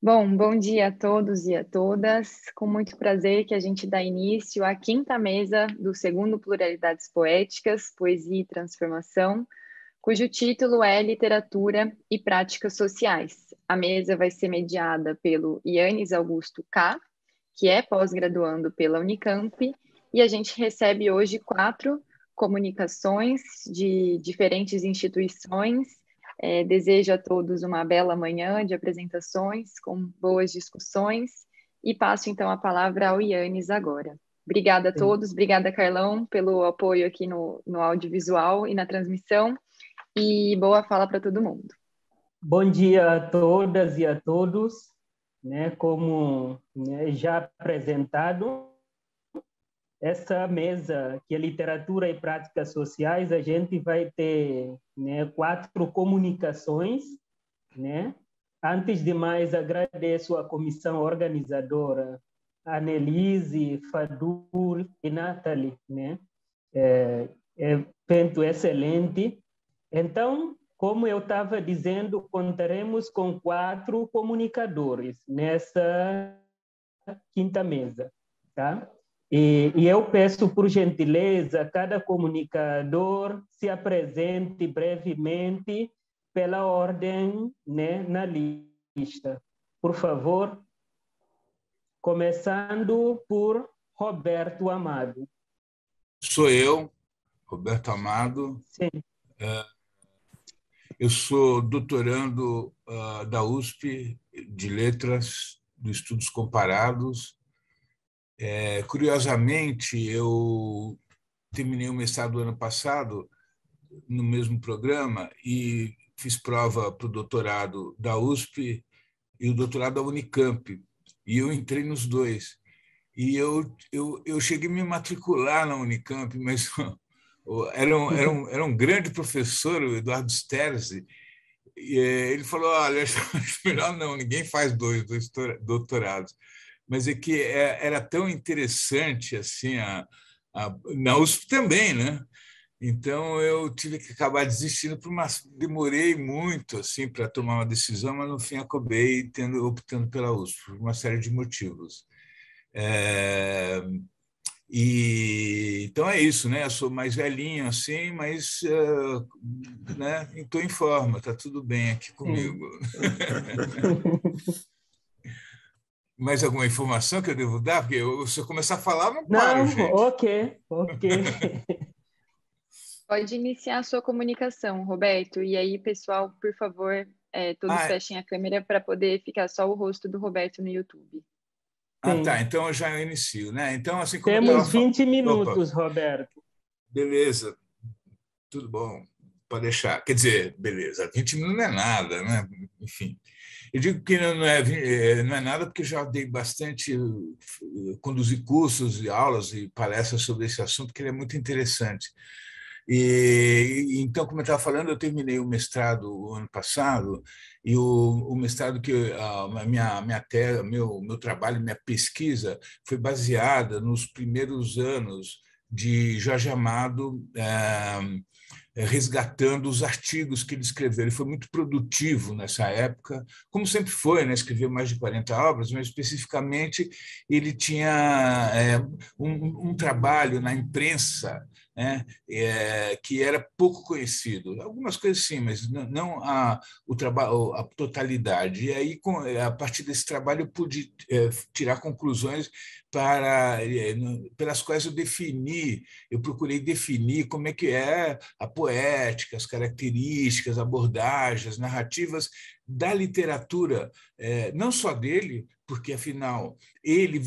Bom dia a todos e a todas. Com muito prazer que a gente dá início à quinta mesa do segundo Pluralidades Poéticas, Poesia e Transformação, cujo título é Literatura e Práticas Sociais. A mesa vai ser mediada pelo Yannis Augusto K., que é pós-graduando pela Unicamp, e a gente recebe hoje 4 comunicações de diferentes instituições. Desejo a todos uma bela manhã de apresentações, com boas discussões, e passo então a palavra ao Yannis agora. Obrigada a todos, obrigada, Carlão, pelo apoio aqui no audiovisual e na transmissão, e boa fala para todo mundo. Bom dia a todas e a todos. Como já apresentado, essa mesa, que é Literatura e Práticas Sociais, a gente vai ter 4 comunicações. Antes de mais, agradeço à comissão organizadora, a Nelise, Fadul e Nathalie. Evento excelente. Então, como eu estava dizendo, contaremos com 4 comunicadores nessa quinta mesa, tá? E eu peço, por gentileza, cada comunicador se apresente brevemente pela ordem, na lista. Por favor, começando por Roberto Amado. Sou eu, Roberto Amado. Sim. Eu sou doutorando da USP de Letras, de Estudos Comparados. Curiosamente, eu terminei o mestrado ano passado no mesmo programa e fiz prova para o doutorado da USP e o doutorado da Unicamp. E eu entrei nos dois. E eu cheguei a me matricular na Unicamp, mas era um grande professor, o Eduardo Sterzi, e ele falou: olha, acho melhor não, ninguém faz dois doutorados. Mas é que era tão interessante assim, na USP também, né? Então eu tive que acabar desistindo, demorei muito assim para tomar uma decisão, mas no fim acabei optando pela USP por uma série de motivos. Então é isso, né? Eu sou mais velhinho assim, mas estou em forma, está tudo bem aqui comigo. Mais alguma informação que eu devo dar? Porque se eu começar a falar, não paro, gente. Ok. Pode iniciar a sua comunicação, Roberto. E aí, pessoal, por favor, todos fechem a câmera para poder ficar só o rosto do Roberto no YouTube. Tá. Então eu já inicio, né? Então, assim como temos 20 minutos, Opa. Roberto. Beleza. Tudo bom. Pode deixar. Quer dizer, beleza, 20 minutos não é nada, né? Enfim. Eu digo que não é nada porque já dei bastante, conduzi cursos e aulas e palestras sobre esse assunto, que ele é muito interessante. Então, como eu estava falando, eu terminei o mestrado o ano passado, e o mestrado que meu trabalho, minha pesquisa foi baseada nos primeiros anos de Jorge Amado, resgatando os artigos que ele escreveu. Ele foi muito produtivo nessa época, como sempre foi, né? Escreveu mais de 40 obras, mas especificamente ele tinha um trabalho na imprensa, né? Que era pouco conhecido. Algumas coisas sim, mas não o trabalho, a totalidade. E aí, a partir desse trabalho, eu pude tirar conclusões pelas quais eu procurei definir como é que é a poética, as características, abordagens, narrativas da literatura, não só dele, porque, afinal, ele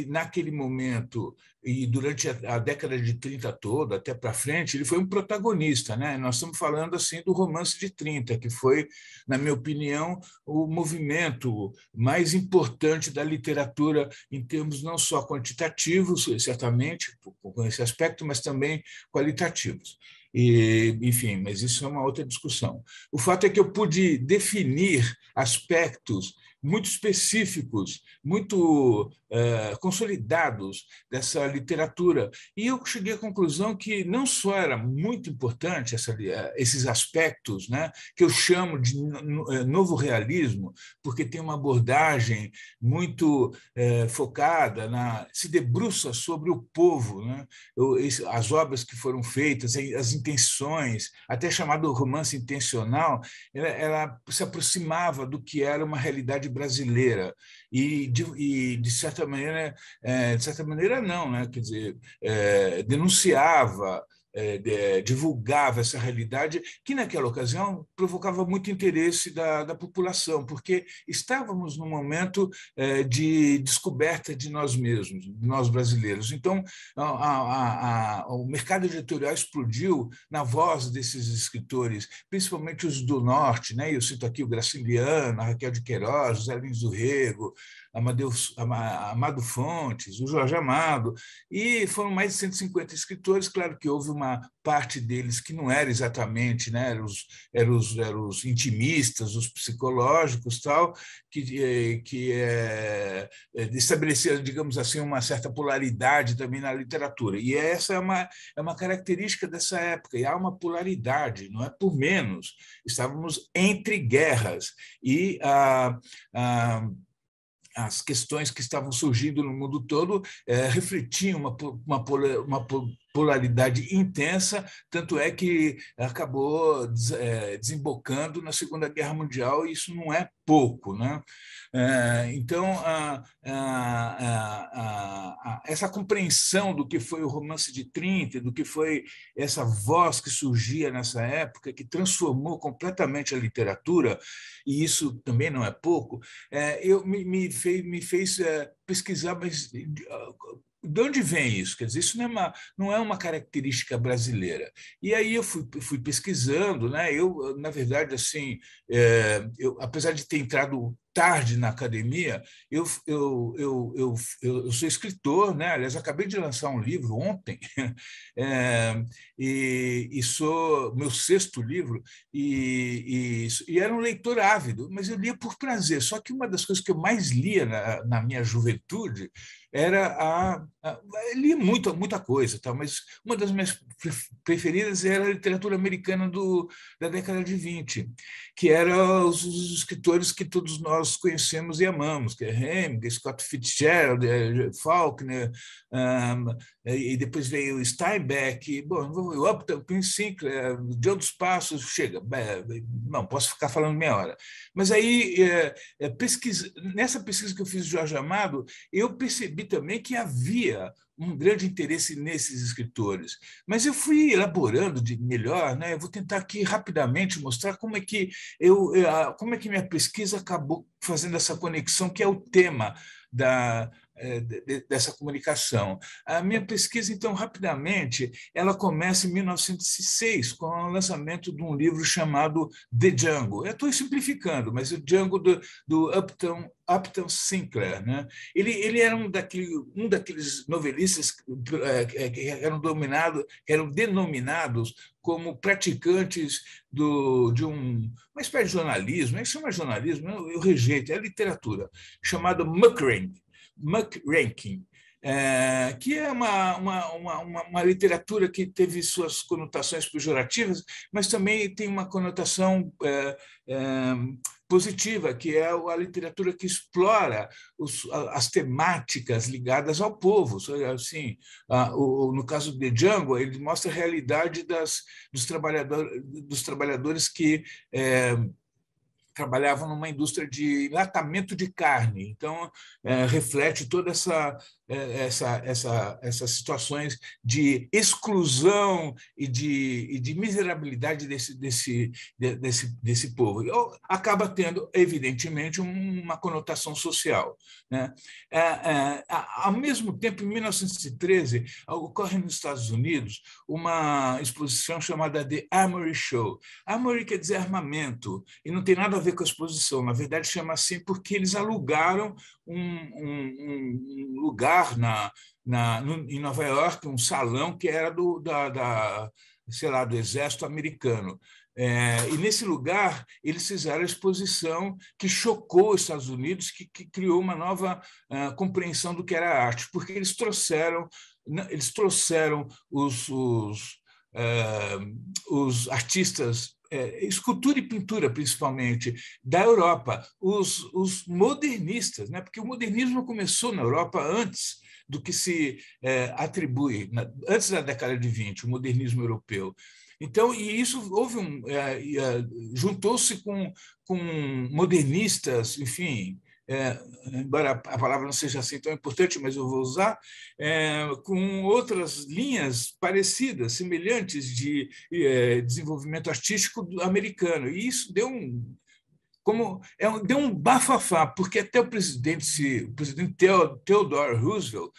naquele momento e durante a década de 30 toda, até para frente, ele foi um protagonista, né? Nós estamos falando assim do romance de 30, que foi, na minha opinião, o movimento mais importante da literatura em termos não só quantitativos, certamente, com esse aspecto, mas também qualitativos. Enfim, mas isso é uma outra discussão. O fato é que eu pude definir aspectos muito específicos, muito consolidados dessa literatura. E eu cheguei à conclusão que não só era muito importante esses aspectos, né, que eu chamo de novo realismo, porque tem uma abordagem muito focada, se debruça sobre o povo, né? As obras que foram feitas, as intenções, até chamado romance intencional, ela se aproximava do que era uma realidade brasileira e de certa maneira não, né? Quer dizer, denunciava, divulgava essa realidade que, naquela ocasião, provocava muito interesse da população, porque estávamos num momento de descoberta de nós mesmos, de nós brasileiros. Então, o mercado editorial explodiu na voz desses escritores, principalmente os do Norte, né? Eu cito aqui o Graciliano, a Raquel de Queiroz, José Lins do Rego, Amado Fontes, o Jorge Amado, e foram mais de 150 escritores. Claro que houve uma parte deles que não era exatamente, né, eram os intimistas, os psicológicos, tal, que estabeleceram, digamos assim, uma certa polaridade também na literatura. E essa é uma característica dessa época, e há uma polaridade, não é por menos. Estávamos entre guerras, e as questões que estavam surgindo no mundo todo refletiam uma polaridade intensa, tanto é que acabou desembocando na Segunda Guerra Mundial, e isso não é pouco, né? Então, essa compreensão do que foi o romance de 30, do que foi essa voz que surgia nessa época, que transformou completamente a literatura, e isso também não é pouco, me fez pesquisar, mas de onde vem isso? Quer dizer, isso não é uma característica brasileira. E aí eu fui pesquisando, né? Eu, na verdade, assim, apesar de ter entrado tarde na academia, eu sou escritor, né? Aliás, acabei de lançar um livro ontem, e sou meu 6º livro, e era um leitor ávido, mas eu lia por prazer. Só que uma das coisas que eu mais lia na minha juventude era li muita coisa, tá? Mas uma das minhas preferidas era a literatura americana da década de 20, que eram os escritores que todos nós conhecemos e amamos, que é Hemingway, Scott Fitzgerald, Faulkner, e depois veio Steinbeck, o Upton Sinclair, Joe dos Passos, chega, não posso ficar falando meia hora. Mas aí, nessa pesquisa que eu fiz de Jorge Amado, eu percebi também que havia um grande interesse nesses escritores. Mas eu fui elaborando melhor, né? Eu vou tentar aqui rapidamente mostrar como é que minha pesquisa acabou fazendo essa conexão, que é o tema dessa comunicação. A minha pesquisa, então, rapidamente, ela começa em 1906, com o lançamento de um livro chamado The Django. Eu estou simplificando, mas o Django do Upton Sinclair, né? Ele era um daqueles novelistas que eram denominados como praticantes de uma espécie de jornalismo. Isso não é jornalismo, eu rejeito, é literatura, chamada muckraking, que é uma literatura que teve suas conotações pejorativas, mas também tem uma conotação positiva, que é a literatura que explora as temáticas ligadas ao povo. Assim, no caso de Django, ele mostra a realidade dos trabalhadores que trabalhavam numa indústria de enlatamento de carne. Então, reflete toda essas situações de exclusão e de miserabilidade desse povo. Acaba tendo, evidentemente, uma conotação social, né? Ao mesmo tempo, em 1913, ocorre nos Estados Unidos uma exposição chamada The Armory Show. Armory quer dizer armamento, e não tem nada a ver com a exposição. Na verdade, chama assim porque eles alugaram um lugar em Nova York, um salão que era sei lá, do exército americano. E, nesse lugar, eles fizeram a exposição que chocou os Estados Unidos, que criou uma nova compreensão do que era arte, porque eles trouxeram os artistas, escultura e pintura, principalmente, da Europa, os modernistas, né? Porque o modernismo começou na Europa antes do que se atribui, antes da década de 20, o modernismo europeu. Então, e isso juntou-se com modernistas, enfim, embora a palavra não seja assim tão importante, mas eu vou usar, com outras linhas parecidas, semelhantes de desenvolvimento artístico americano. E isso deu um bafafá, porque até o presidente Theodore Roosevelt,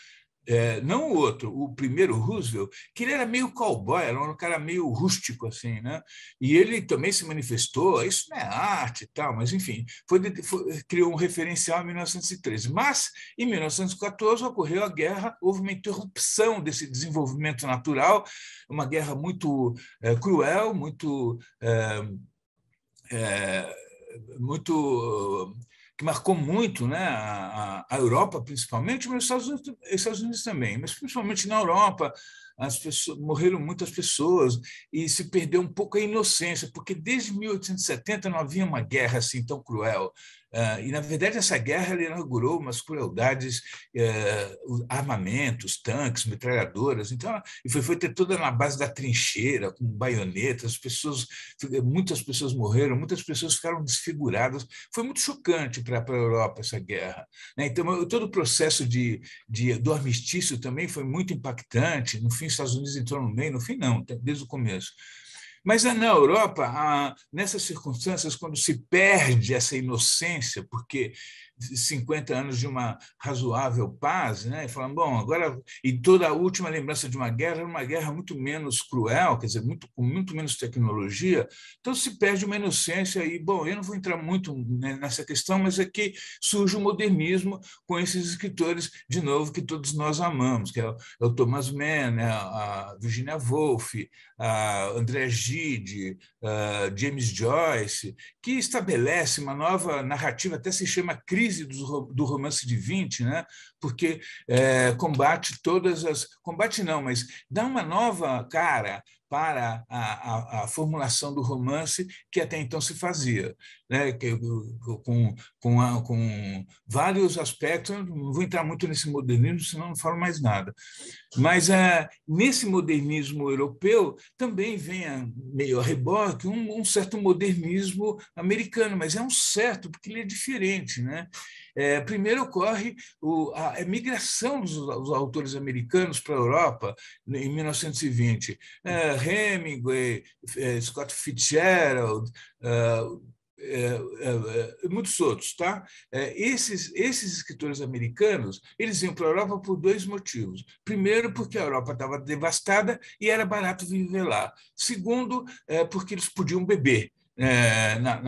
não o outro, o primeiro Roosevelt, que ele era meio cowboy, era um cara meio rústico, assim, né? E ele também se manifestou, isso não é arte e tal, mas, enfim, criou um referencial em 1913. Mas, em 1914, ocorreu a guerra, houve uma interrupção desse desenvolvimento natural, uma guerra muito cruel, muito que marcou muito, né, a Europa, principalmente, mas os Estados Unidos também, mas principalmente na Europa, morreram muitas pessoas e se perdeu um pouco a inocência, porque desde 1870 não havia uma guerra assim tão cruel. E, na verdade, essa guerra ela inaugurou umas crueldades, armamentos, tanques, metralhadoras. Então, e foi feita toda na base da trincheira, com baionetas. Muitas pessoas morreram, muitas pessoas ficaram desfiguradas. Foi muito chocante para a Europa essa guerra, né? Então, todo o processo do armistício também foi muito impactante. No fim, os Estados Unidos entrou no meio, no fim, não, desde o começo. Mas na Europa, nessas circunstâncias, quando se perde essa inocência, porque 50 anos de uma razoável paz, né? E falando, bom, agora, e toda a última lembrança de uma guerra era uma guerra muito menos cruel, quer dizer, com muito menos tecnologia, então se perde uma inocência e, bom, eu não vou entrar muito nessa questão, mas é que surge o modernismo com esses escritores, de novo, que todos nós amamos, que é o Thomas Mann, né? A Virginia Woolf, a André Gide, a James Joyce, que estabelece uma nova narrativa, até se chama Crise do Romance de 20, né? Porque combate combate não, mas dá uma nova cara para a formulação do romance que até então se fazia, né? Com vários aspectos. Eu não vou entrar muito nesse modernismo, senão não falo mais nada. Mas nesse modernismo europeu também vem meio a reboque um certo modernismo americano, mas é um certo porque ele é diferente, né? Primeiro ocorre a migração dos autores americanos para a Europa em 1920. Hemingway, Scott Fitzgerald, muitos outros, tá? Esses escritores americanos, eles iam para a Europa por dois motivos. Primeiro, porque a Europa estava devastada e era barato viver lá. Segundo, porque eles podiam beber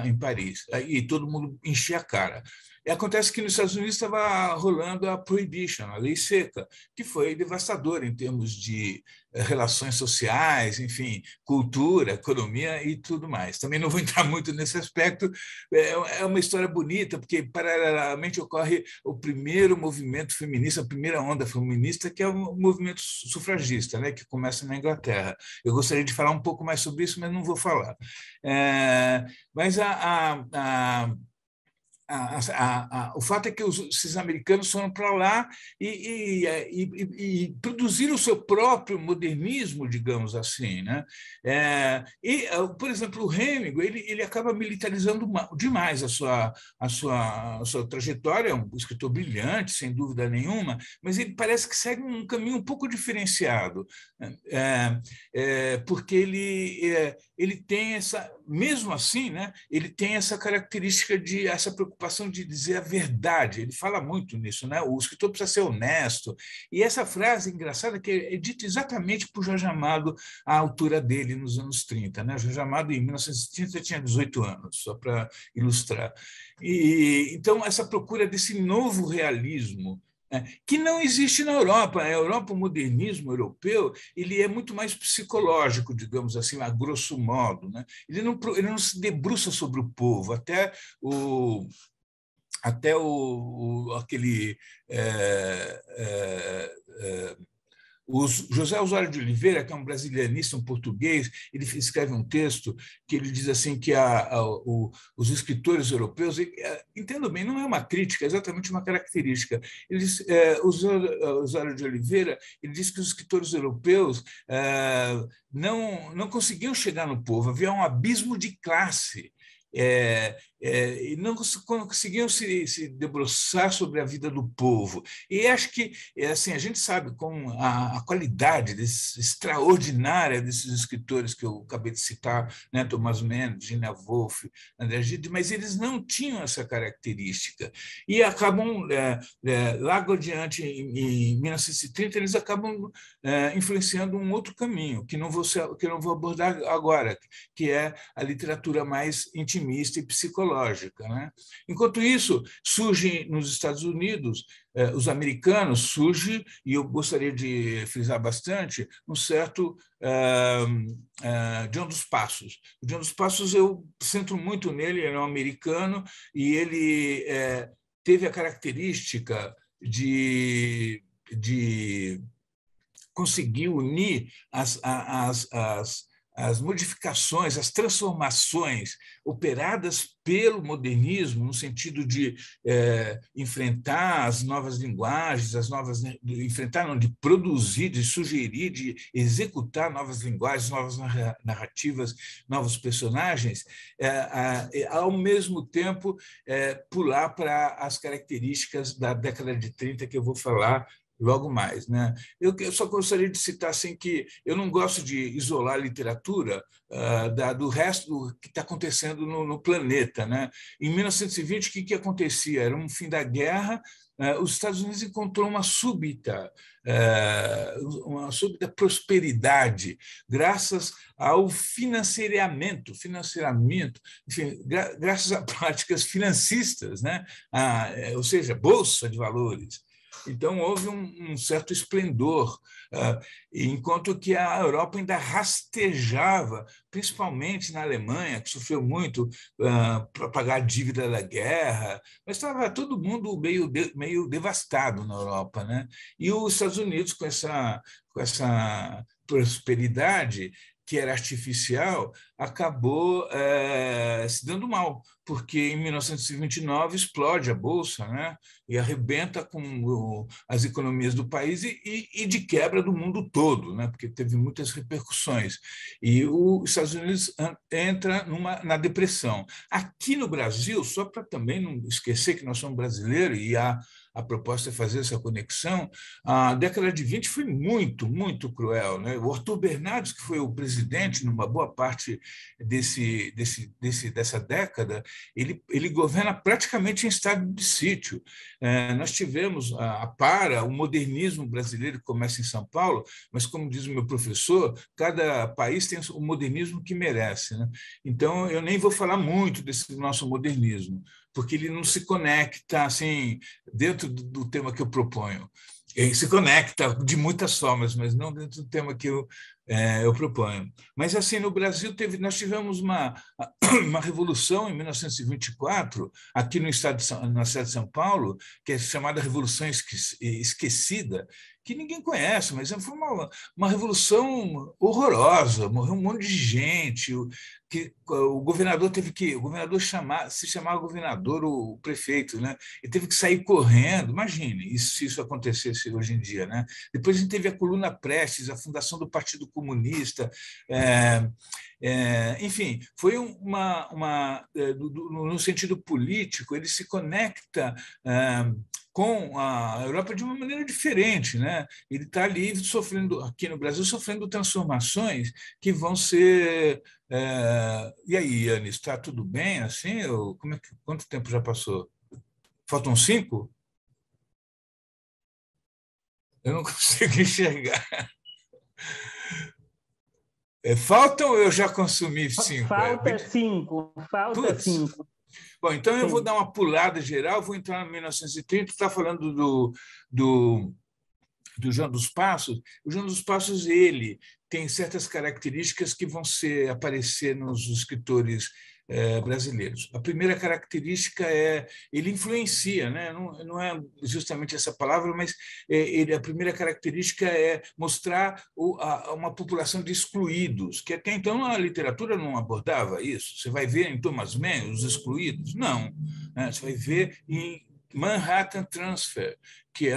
em Paris, e todo mundo enchia a cara. E acontece que nos Estados Unidos estava rolando a Prohibition, a lei seca, que foi devastadora em termos de relações sociais, enfim, cultura, economia e tudo mais. Também não vou entrar muito nesse aspecto, é uma história bonita, porque paralelamente ocorre o primeiro movimento feminista, a primeira onda feminista, que é o movimento sufragista, né, que começa na Inglaterra. Eu gostaria de falar um pouco mais sobre isso, mas não vou falar. Mas o fato é que esses americanos foram para lá e produziram o seu próprio modernismo, digamos assim, né? Por exemplo, o Hemingway ele acaba militarizando demais a sua trajetória, é um escritor brilhante, sem dúvida nenhuma, mas ele parece que segue um caminho um pouco diferenciado, porque ele tem mesmo assim, né? Ele tem essa característica essa preocupação de dizer a verdade. Ele fala muito nisso, né? O escritor precisa ser honesto. E essa frase engraçada que é dita exatamente por Jorge Amado à altura dele nos anos 30, né? Jorge Amado em 1930 tinha 18 anos, só para ilustrar. Então essa procura desse novo realismo que não existe na Europa. Na Europa, o modernismo europeu ele é muito mais psicológico, digamos assim, a grosso modo, né? Ele não se debruça sobre o povo, aquele o José Osório de Oliveira, que é um brasilianista, um português, ele escreve um texto que ele diz assim que os escritores europeus, entendo bem, não é uma crítica, é exatamente uma característica. Ele diz, Osório de Oliveira, ele diz que os escritores europeus não conseguiam chegar no povo, havia um abismo de classe. E não conseguiam se debruçar sobre a vida do povo. E acho que assim, a gente sabe com a qualidade extraordinária desses escritores que eu acabei de citar, né, Thomas Mann, Virginia Woolf, André Gide, mas eles não tinham essa característica. E acabam, logo adiante, em 1930, eles acabam influenciando um outro caminho, que não vou abordar agora, que é a literatura mais intimista e psicológica, né? Enquanto isso, surge nos Estados Unidos, os americanos, surge, e eu gostaria de frisar bastante, um certo John dos Passos. O John dos Passos, eu centro muito nele, ele é um americano, e ele teve a característica de conseguir unir as modificações, as transformações operadas pelo modernismo, no sentido de enfrentar as novas linguagens, de produzir, de sugerir, de executar novas linguagens, novas narrativas, novos personagens, ao mesmo tempo pular para as características da década de 30 que eu vou falar logo mais, né? Eu só gostaria de citar assim que eu não gosto de isolar a literatura do resto do que está acontecendo no planeta, né? Em 1920, o que acontecia? Era um fim da guerra. Os Estados Unidos encontrou uma súbita prosperidade graças ao financiamento, enfim, graças a práticas financistas, né? Ou seja, bolsa de valores. Então, houve um certo esplendor, enquanto que a Europa ainda rastejava, principalmente na Alemanha, que sofreu muito para pagar a dívida da guerra, mas estava todo mundo meio devastado na Europa, né? E os Estados Unidos, com essa prosperidade que era artificial, acabou se dando mal, porque em 1929 explode a Bolsa, né? E arrebenta com as economias do país e de quebra do mundo todo, né? Porque teve muitas repercussões. E os Estados Unidos entra na depressão. Aqui no Brasil, só para também não esquecer que nós somos brasileiros e a proposta é fazer essa conexão, a década de 20 foi muito, muito cruel, né? O Arthur Bernardes, que foi o presidente numa boa parte dessa década, ele governa praticamente em estado de sítio. Nós tivemos o modernismo brasileiro que começa em São Paulo, mas, como diz o meu professor, cada país tem o modernismo que merece, né? Então, eu nem vou falar muito desse nosso modernismo, porque ele não se conecta assim dentro do tema que eu proponho. Ele se conecta de muitas formas, mas não dentro do tema que eu proponho. Mas, assim, no Brasil, nós tivemos uma revolução em 1924, aqui na cidade de São Paulo, que é chamada Revolução Esquecida, que ninguém conhece, mas foi uma revolução horrorosa, morreu um monte de gente, o governador se chamava governador, o prefeito, né? Ele teve que sair correndo. Imagine se isso acontecesse hoje em dia, né? Depois a gente teve a Coluna Prestes, a fundação do Partido Comunista, enfim, foi no sentido político, ele se conecta com a Europa de uma maneira diferente, né? Ele está ali sofrendo, aqui no Brasil, sofrendo transformações que vão ser. E aí, Yannis, está tudo bem assim? Quanto tempo já passou? Faltam 5? Eu não consigo enxergar. Faltam ou eu já consumi 5? Falta 5. Falta 5. Bom, então eu Sim. vou dar uma pulada geral, vou entrar em 1930, está falando do João dos Passos. O João dos Passos, ele tem certas características que vão aparecer nos escritores brasileiros. A primeira característica é ele influencia, né? Não é justamente essa palavra, mas a primeira característica é mostrar uma população de excluídos, que até então a literatura não abordava isso. Você vai ver em Thomas Mann os excluídos? Não. Né? Você vai ver em Manhattan Transfer, que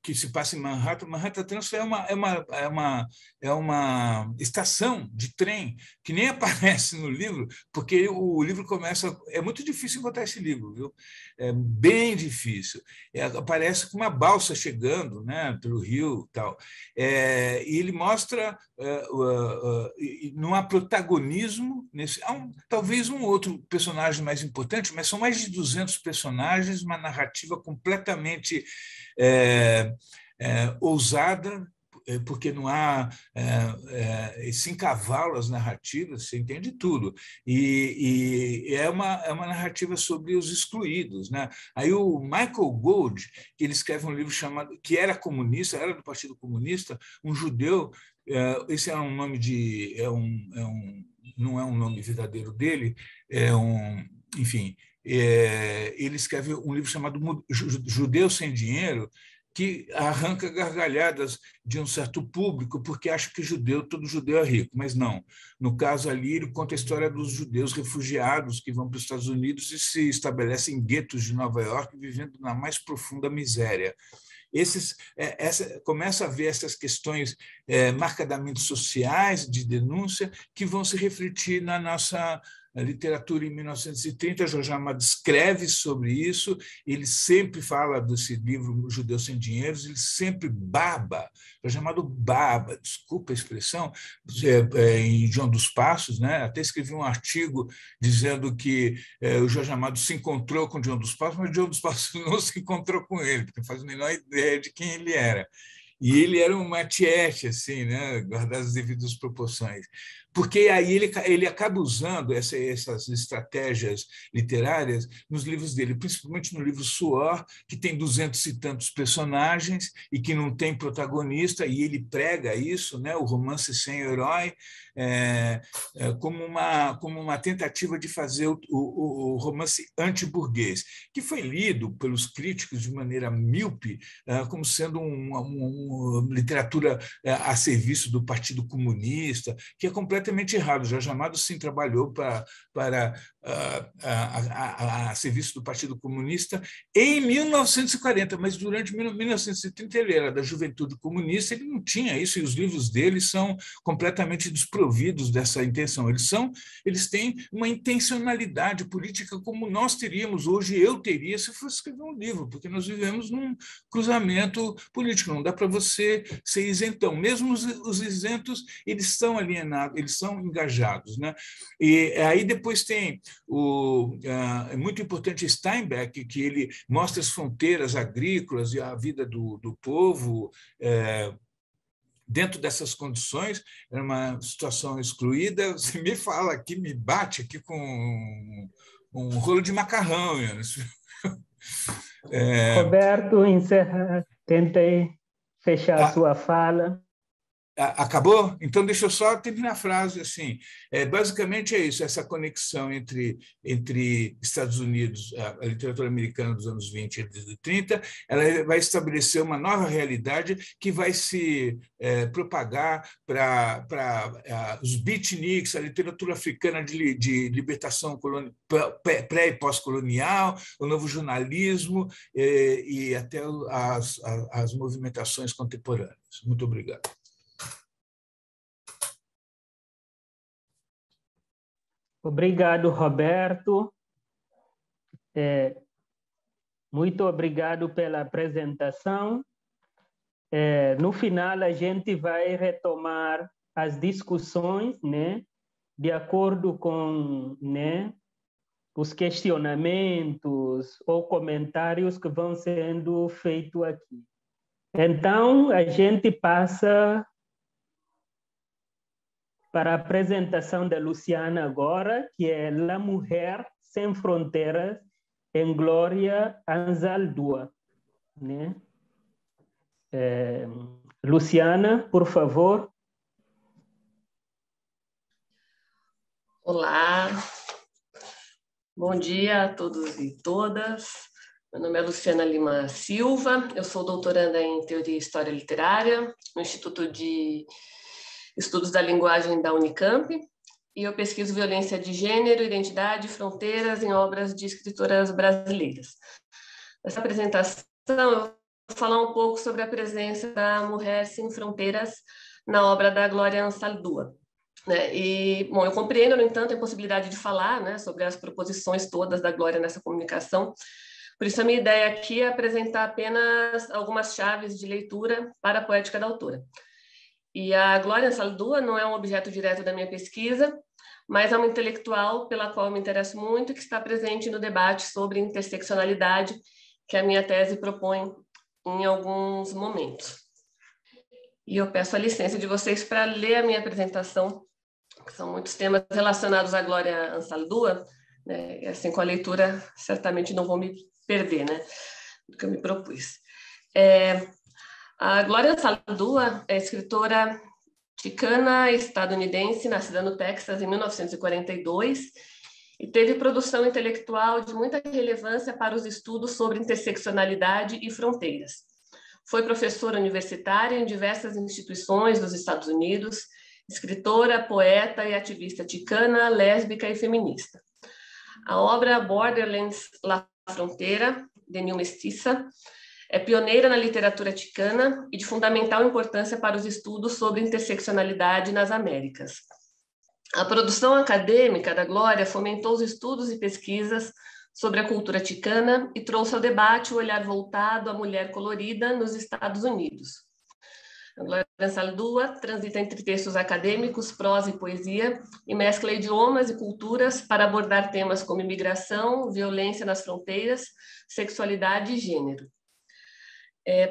que se passa em Manhattan. Manhattan Transfer é uma estação de trem que nem aparece no livro, porque o livro começa. É muito difícil encontrar esse livro, viu? É bem difícil. Aparece com uma balsa chegando, né, pelo rio, tal. E ele mostra não há protagonismo talvez um outro personagem mais importante, mas são mais de 200 personagens, uma narrativa completamente ousada, porque não há se encavalam as narrativas, você entende tudo, e é uma narrativa sobre os excluídos, né? Aí o Michael Gold, que ele escreve um livro chamado, que era comunista, era do Partido Comunista, um judeu, esse é um nome não é um nome verdadeiro dele, enfim, ele escreve um livro chamado Judeu Sem Dinheiro, que arranca gargalhadas de um certo público, porque acha que todo judeu é rico, mas não. No caso ali, ele conta a história dos judeus refugiados que vão para os Estados Unidos e se estabelecem em guetos de Nova York, vivendo na mais profunda miséria. Começa a ver essas questões marcadamente sociais, de denúncia, que vão se refletir na nossa literatura em 1930. Jorge Amado escreve sobre isso, ele sempre fala desse livro Judeu Sem Dinheiro, ele sempre baba, Jorge Amado baba, desculpa a expressão, em João dos Passos, né? Até escrevi um artigo dizendo que o Jorge Amado se encontrou com João dos Passos, mas João dos Passos não se encontrou com ele, porque não faz a menor ideia de quem ele era. E ele era um matiete, assim, né? Guardado as devidas proporções. Porque aí ele acaba usando essas estratégias literárias nos livros dele, principalmente no livro Suor, que tem 200 e tantos personagens e que não tem protagonista, e ele prega isso, né? O romance sem herói, como uma tentativa de fazer o romance antiburguês, que foi lido pelos críticos de maneira míope, como sendo uma literatura a serviço do Partido Comunista, que é completamente errado. Jorge Amado, sim, trabalhou a serviço do Partido Comunista em 1940, mas durante 1930 ele era da Juventude Comunista, ele não tinha isso, e os livros dele são completamente desprovidos dessa intenção. Eles têm uma intencionalidade política como nós teríamos hoje, eu teria, se fosse escrever um livro, porque nós vivemos num cruzamento político, não dá para você ser isentão. Mesmo os isentos, eles estão alienados, eles são engajados, né? E aí depois tem é muito importante Steinbeck, que ele mostra as fronteiras agrícolas e a vida do povo dentro dessas condições. Era uma situação excluída. Você me fala aqui, me bate aqui com um rolo de macarrão. Roberto, encerra. Tentei fechar a sua fala. Acabou? Então, deixa eu só terminar a frase assim. Basicamente é isso, essa conexão entre Estados Unidos, a literatura americana dos anos 20 e 30, ela vai estabelecer uma nova realidade que vai se propagar para os beatniks, a literatura africana de libertação pré- e pós-colonial, o novo jornalismo e até as movimentações contemporâneas. Muito obrigado. Obrigado, Roberto. Muito obrigado pela apresentação. No final, a gente vai retomar as discussões, né, de acordo com, né, os questionamentos ou comentários que vão sendo feitos aqui. Então, a gente passa para a apresentação da Luciana agora, que é La Mulher Sem Fronteiras, em Glória Anzaldúa, né? Luciana, por favor. Olá, bom dia a todos e todas. Meu nome é Luciana Lima Silva, eu sou doutoranda em Teoria e História Literária no Instituto de Estudos da Linguagem da Unicamp, e eu pesquiso violência de gênero, identidade e fronteiras em obras de escritoras brasileiras. Nessa apresentação, eu vou falar um pouco sobre a presença da mulher sem fronteiras na obra da Glória Anzaldúa. Né? E, bom, eu compreendo, no entanto, a impossibilidade de falar, né, sobre as proposições todas da Glória nessa comunicação. Por isso, a minha ideia aqui é apresentar apenas algumas chaves de leitura para a poética da autora. E a Glória Anzaldúa não é um objeto direto da minha pesquisa, mas é uma intelectual pela qual eu me interesso muito e que está presente no debate sobre interseccionalidade que a minha tese propõe em alguns momentos. E eu peço a licença de vocês para ler a minha apresentação, que são muitos temas relacionados à Glória Anzaldúa, né? E assim, com a leitura, certamente não vou me perder, né, do que eu me propus. A Glória Anzaldúa é escritora chicana estadunidense, nascida no Texas em 1942, e teve produção intelectual de muita relevância para os estudos sobre interseccionalidade e fronteiras. Foi professora universitária em diversas instituições dos Estados Unidos, escritora, poeta e ativista chicana, lésbica e feminista. A obra Borderlands, La Frontera, de New Mestiça, é pioneira na literatura chicana e de fundamental importância para os estudos sobre interseccionalidade nas Américas. A produção acadêmica da Glória fomentou os estudos e pesquisas sobre a cultura chicana e trouxe ao debate o olhar voltado à mulher colorida nos Estados Unidos. A Glória Anzaldúa transita entre textos acadêmicos, prosa e poesia, e mescla idiomas e culturas para abordar temas como imigração, violência nas fronteiras, sexualidade e gênero.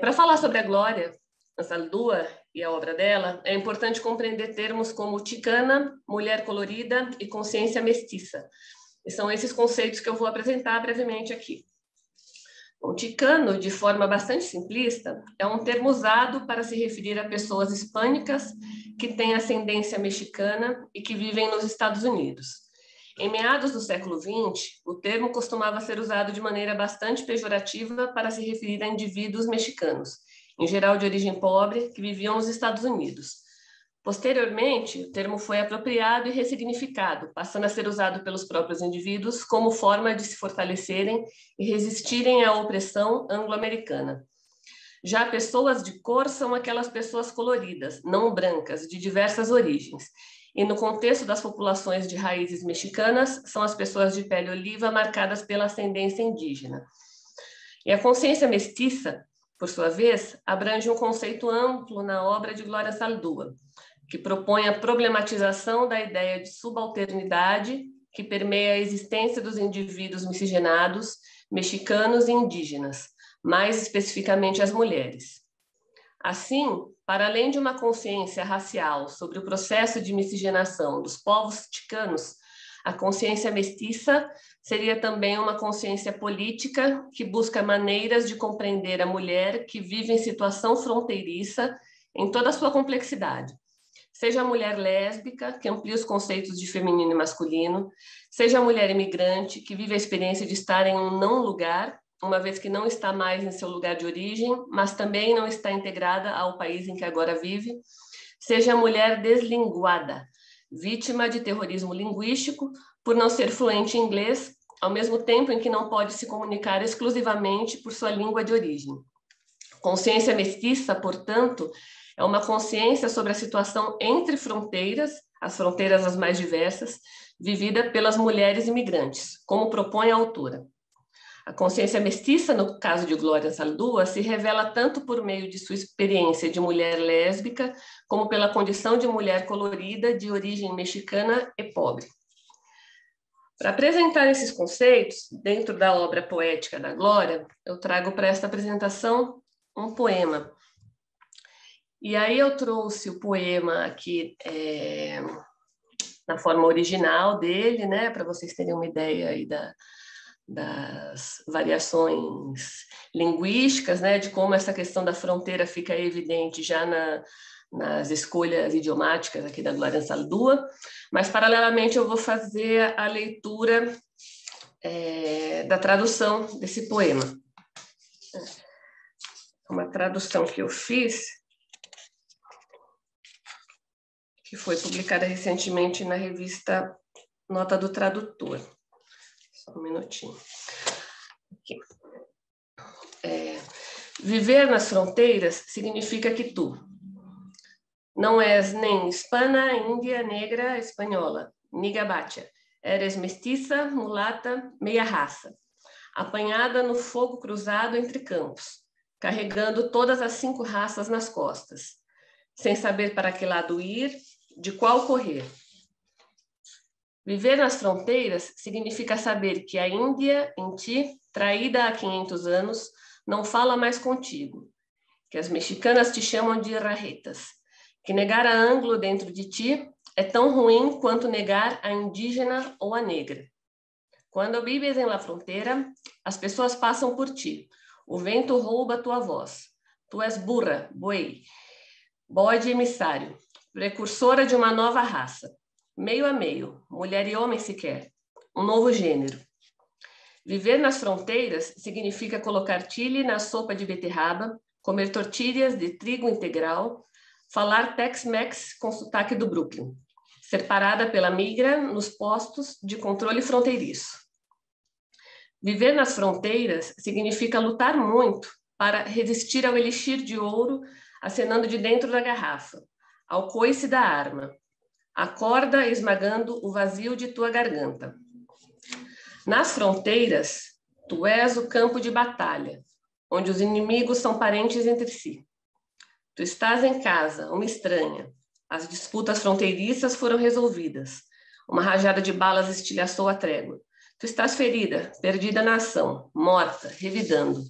Para falar sobre a Glória Anzaldúa e a obra dela, é importante compreender termos como chicana, mulher colorida e consciência mestiça. E são esses conceitos que eu vou apresentar brevemente aqui. O chicano, de forma bastante simplista, é um termo usado para se referir a pessoas hispânicas que têm ascendência mexicana e que vivem nos Estados Unidos. Em meados do século XX, o termo costumava ser usado de maneira bastante pejorativa para se referir a indivíduos mexicanos, em geral de origem pobre, que viviam nos Estados Unidos. Posteriormente, o termo foi apropriado e ressignificado, passando a ser usado pelos próprios indivíduos como forma de se fortalecerem e resistirem à opressão anglo-americana. Já pessoas de cor são aquelas pessoas coloridas, não brancas, de diversas origens. E no contexto das populações de raízes mexicanas, são as pessoas de pele oliva marcadas pela ascendência indígena. E a consciência mestiça, por sua vez, abrange um conceito amplo na obra de Glória Anzaldúa, que propõe a problematização da ideia de subalternidade que permeia a existência dos indivíduos miscigenados, mexicanos e indígenas, mais especificamente as mulheres. Assim, para além de uma consciência racial sobre o processo de miscigenação dos povos chicanos, a consciência mestiça seria também uma consciência política que busca maneiras de compreender a mulher que vive em situação fronteiriça em toda a sua complexidade. Seja a mulher lésbica, que amplia os conceitos de feminino e masculino, seja a mulher imigrante, que vive a experiência de estar em um não-lugar, uma vez que não está mais em seu lugar de origem, mas também não está integrada ao país em que agora vive, seja a mulher deslinguada, vítima de terrorismo linguístico por não ser fluente em inglês, ao mesmo tempo em que não pode se comunicar exclusivamente por sua língua de origem. Consciência mestiça, portanto, é uma consciência sobre a situação entre fronteiras, as fronteiras as mais diversas, vivida pelas mulheres imigrantes, como propõe a autora. A consciência mestiça, no caso de Glória Anzaldúa, se revela tanto por meio de sua experiência de mulher lésbica, como pela condição de mulher colorida de origem mexicana e pobre. Para apresentar esses conceitos, dentro da obra poética da Glória, eu trago para esta apresentação um poema. E aí eu trouxe o poema aqui na forma original dele, né, para vocês terem uma ideia aí das variações linguísticas, né, de como essa questão da fronteira fica evidente já nas escolhas idiomáticas aqui da Glória Ansaldúa, mas paralelamente eu vou fazer a leitura da tradução desse poema. Uma tradução que eu fiz, que foi publicada recentemente na revista Nota do Tradutor. Só um minutinho. Aqui. Viver nas fronteiras significa que tu não és nem hispana, índia, negra, espanhola, ni gabacha. Eres mestiça, mulata, meia raça, apanhada no fogo cruzado entre campos, carregando todas as 5 raças nas costas, sem saber para que lado ir, de qual correr. Viver nas fronteiras significa saber que a Índia, em ti, traída há 500 anos, não fala mais contigo, que as mexicanas te chamam de rajetas, que negar a ângulo dentro de ti é tão ruim quanto negar a indígena ou a negra. Quando vives em la fronteira, as pessoas passam por ti, o vento rouba tua voz. Tu és burra, boi, bode emissário, precursora de uma nova raça, meio a meio, mulher e homem sequer, um novo gênero. Viver nas fronteiras significa colocar chile na sopa de beterraba, comer tortilhas de trigo integral, falar Tex-Mex com sotaque do Brooklyn, ser parada pela migra nos postos de controle fronteiriço. Viver nas fronteiras significa lutar muito para resistir ao elixir de ouro acenando de dentro da garrafa, ao coice da arma, a corda esmagando o vazio de tua garganta. Nas fronteiras, tu és o campo de batalha, onde os inimigos são parentes entre si. Tu estás em casa, uma estranha. As disputas fronteiriças foram resolvidas. Uma rajada de balas estilhaçou a trégua. Tu estás ferida, perdida na ação, morta, revidando.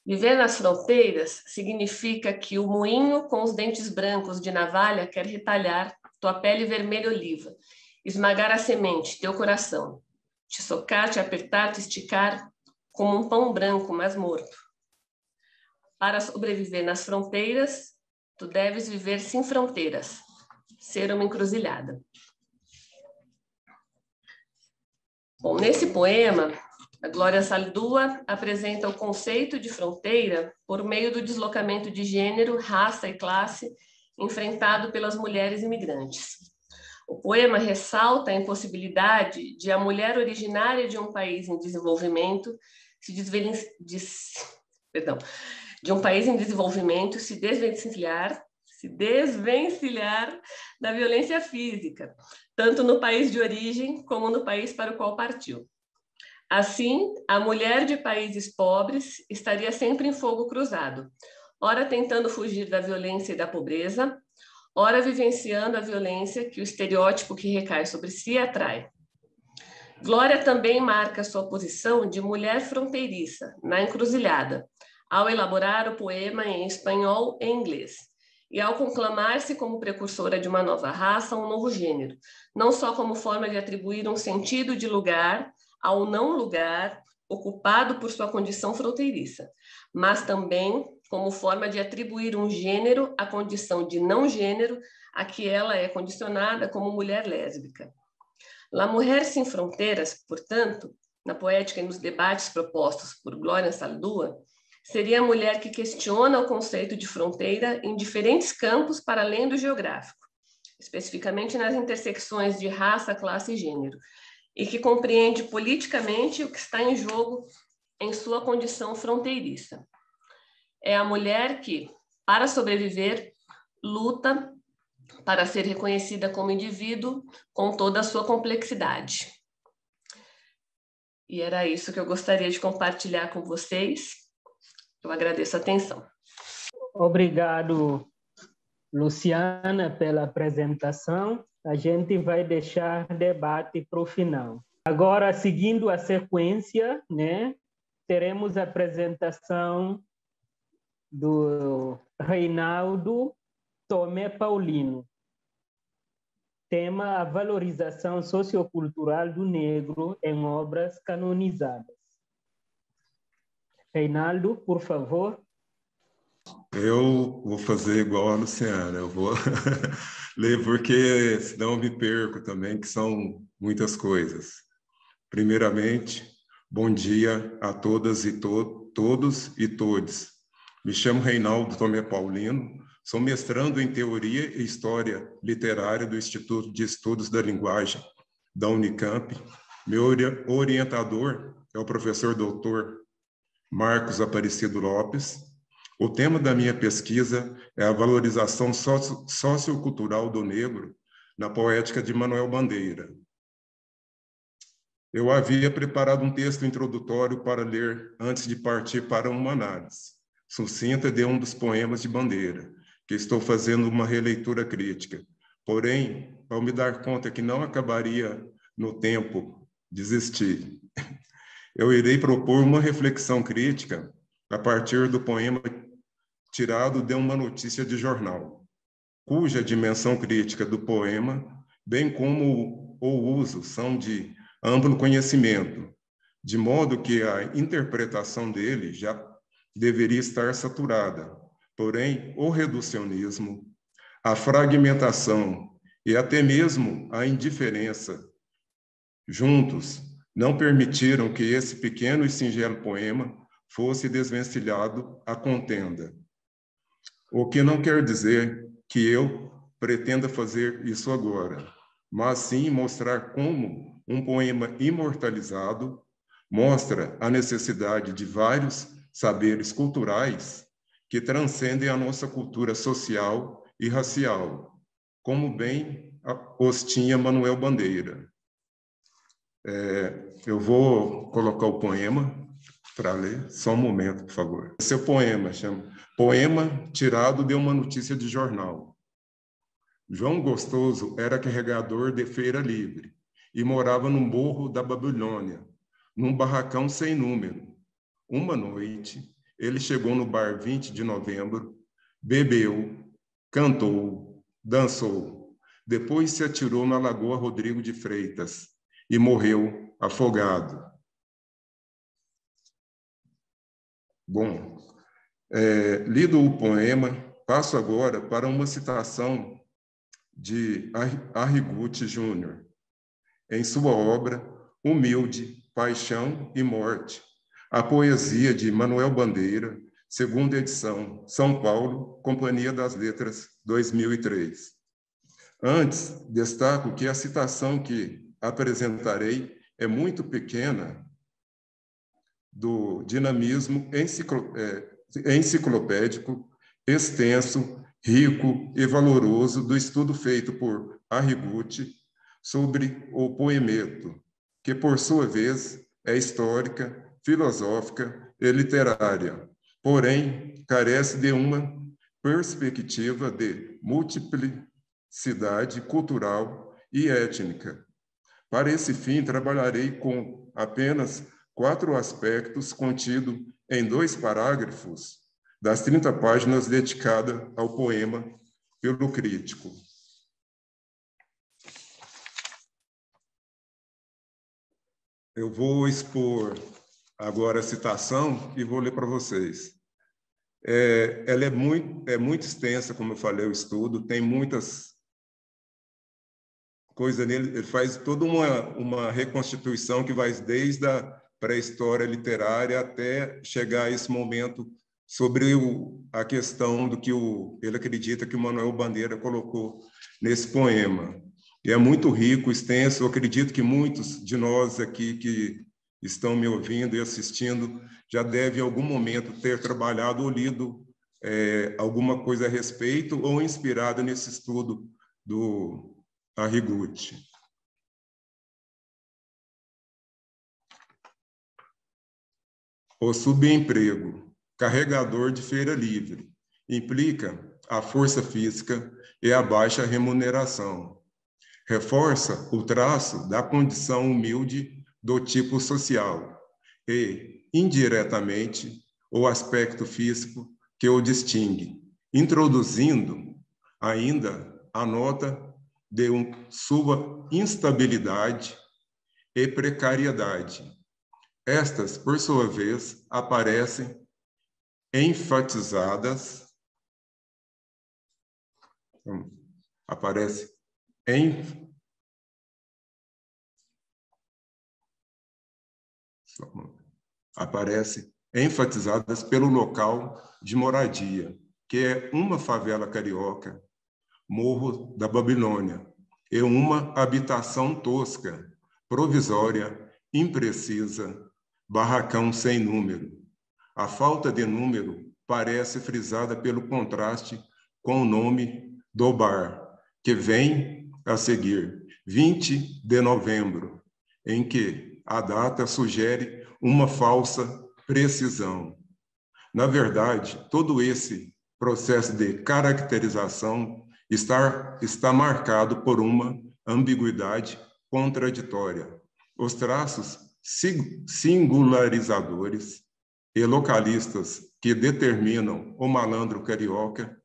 Viver nas fronteiras significa que o moinho com os dentes brancos de navalha quer retalhar tua pele vermelha oliva, esmagar a semente, teu coração, te socar, te apertar, te esticar, como um pão branco, mas morto. Para sobreviver nas fronteiras, tu deves viver sem fronteiras, ser uma encruzilhada. Bom, nesse poema, a Glória Ansaldúa apresenta o conceito de fronteira por meio do deslocamento de gênero, raça e classe enfrentado pelas mulheres imigrantes. O poema ressalta a impossibilidade de a mulher originária de um país em desenvolvimento se desvencilhar da violência física, tanto no país de origem como no país para o qual partiu. Assim, a mulher de países pobres estaria sempre em fogo cruzado, ora tentando fugir da violência e da pobreza, ora vivenciando a violência que o estereótipo que recai sobre si atrai. Glória também marca sua posição de mulher fronteiriça, na encruzilhada, ao elaborar o poema em espanhol e inglês, e ao conclamar-se como precursora de uma nova raça, um novo gênero, não só como forma de atribuir um sentido de lugar ao não lugar ocupado por sua condição fronteiriça, mas também como forma de atribuir um gênero à condição de não gênero a que ela é condicionada como mulher lésbica. La Mujer Sin Fronteiras, portanto, na poética e nos debates propostos por Glória Ansaldúa, seria a mulher que questiona o conceito de fronteira em diferentes campos para além do geográfico, especificamente nas intersecções de raça, classe e gênero, e que compreende politicamente o que está em jogo em sua condição fronteiriça. É a mulher que, para sobreviver, luta para ser reconhecida como indivíduo com toda a sua complexidade. E era isso que eu gostaria de compartilhar com vocês. Eu agradeço a atenção. Obrigado, Luciana, pela apresentação. A gente vai deixar debate para o final. Agora, seguindo a sequência, né, teremos a apresentação do Reinaldo Tomé Paulino. tema a valorização sociocultural do negro em obras canonizadas. Reinaldo, por favor. Eu vou fazer igual a Luciana, eu vou ler porque senão eu me perco também, que são muitas coisas. Primeiramente, bom dia a todas e todos e todes. Me chamo Reinaldo Tomé Paulino, sou mestrando em Teoria e História Literária do Instituto de Estudos da Linguagem da Unicamp. Meu orientador é o professor doutor Marcos Aparecido Lopes. O tema da minha pesquisa é a valorização sociocultural do negro na poética de Manuel Bandeira. Eu havia preparado um texto introdutório para ler antes de partir para uma análise sucinta de um dos poemas de Bandeira, que estou fazendo uma releitura crítica. Porém, ao me dar conta que não acabaria no tempo, desisti. Eu irei propor uma reflexão crítica a partir do poema tirado de uma notícia de jornal, cuja dimensão crítica do poema, bem como o uso, são de amplo conhecimento, de modo que a interpretação dele já deveria estar saturada. Porém, o reducionismo, a fragmentação e até mesmo a indiferença, juntos, não permitiram que esse pequeno e singelo poema fosse desvencilhado à contenda. O que não quer dizer que eu pretenda fazer isso agora, mas sim mostrar como um poema imortalizado mostra a necessidade de vários saberes culturais que transcendem a nossa cultura social e racial, como bem os tinha Manuel Bandeira. Eu vou colocar o poema para ler, só um momento, por favor. Esse é o poema, chama Poema tirado de uma notícia de jornal. João Gostoso era carregador de feira livre e morava num morro da Babilônia, num barracão sem número. Uma noite, ele chegou no bar 20 de novembro, bebeu, cantou, dançou. Depois se atirou na Lagoa Rodrigo de Freitas e morreu afogado. Bom, lido o poema, passo agora para uma citação de Arrigoti Júnior, em sua obra Humilde, Paixão e Morte, a poesia de Manuel Bandeira, segunda edição, São Paulo, Companhia das Letras, 2003. Antes, destaco que a citação que apresentarei é muito pequena do dinamismo enciclopédico, extenso, rico e valoroso do estudo feito por Arrigoti sobre o poemeto, que, por sua vez, é histórica, filosófica e literária, porém, carece de uma perspectiva de multiplicidade cultural e étnica. Para esse fim, trabalharei com apenas 4 aspectos contidos em 2 parágrafos das 30 páginas dedicadas ao poema pelo crítico. Eu vou expor agora a citação e vou ler para vocês. Ela é muito extensa, como eu falei, o estudo, tem muitas coisas nele, ele faz toda uma reconstituição que vai desde a pré-história literária até chegar a esse momento sobre a questão do que ele acredita que o Manuel Bandeira colocou nesse poema. E é muito rico, extenso, eu acredito que muitos de nós aqui que estão me ouvindo e assistindo já devem, em algum momento, ter trabalhado ou lido alguma coisa a respeito ou inspirado nesse estudo do Arrigoti. O subemprego, carregador de feira livre, implica a força física e a baixa remuneração. Reforça o traço da condição humilde do tipo social e, indiretamente, o aspecto físico que o distingue, introduzindo ainda a nota de sua instabilidade e precariedade. Estas, por sua vez, aparecem enfatizadas pelo local de moradia, que é uma favela carioca, Morro da Babilônia, e uma habitação tosca, provisória, imprecisa, barracão sem número. A falta de número parece frisada pelo contraste com o nome do bar, que vem a seguir, 20 de novembro, em que a data sugere uma falsa precisão. Na verdade, todo esse processo de caracterização está marcado por uma ambiguidade contraditória. Os traços singularizadores e localistas que determinam o malandro carioca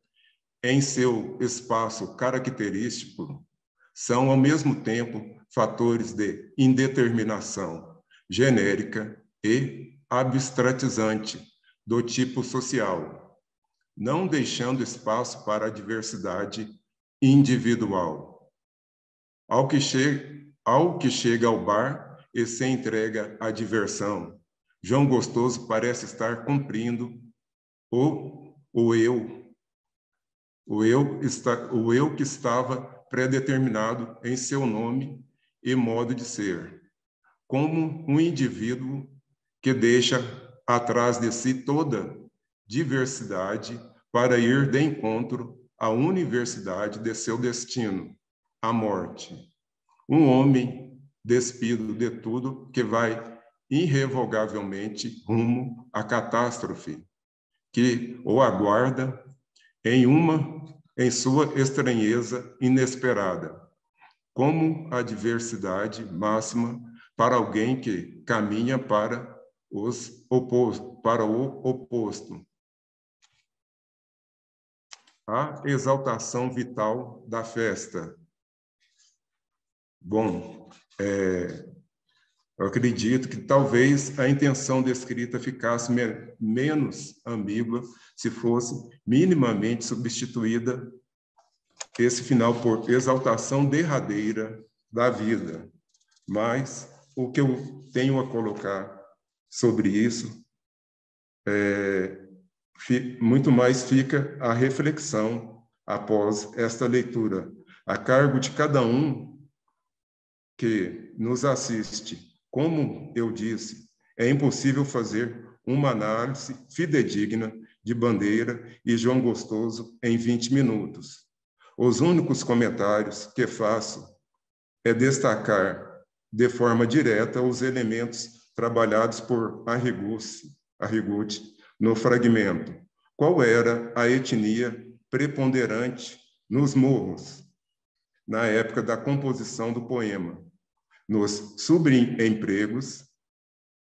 em seu espaço característico são, ao mesmo tempo, fatores de indeterminação genérica e abstratizante do tipo social, não deixando espaço para a diversidade individual. Ao que chega ao bar e se entrega à diversão, João Gostoso parece estar cumprindo o eu que estava predeterminado em seu nome e modo de ser, como um indivíduo que deixa atrás de si toda diversidade para ir de encontro à universidade de seu destino, a morte. Um homem despido de tudo que vai irrevogavelmente rumo à catástrofe, que o aguarda em sua estranheza inesperada, como a diversidade máxima para alguém que caminha para o oposto. A exaltação vital da festa. Bom, eu acredito que talvez a intenção descrita ficasse menos ambígua se fosse minimamente substituída esse final por exaltação derradeira da vida. Mas o que eu tenho a colocar sobre isso, muito mais fica a reflexão após esta leitura, a cargo de cada um que nos assiste. Como eu disse, é impossível fazer uma análise fidedigna de Bandeira e João Gostoso em 20 minutos. Os únicos comentários que faço é destacar de forma direta os elementos trabalhados por Arrigoti no fragmento. Qual era a etnia preponderante nos morros, na época da composição do poema, nos subempregos,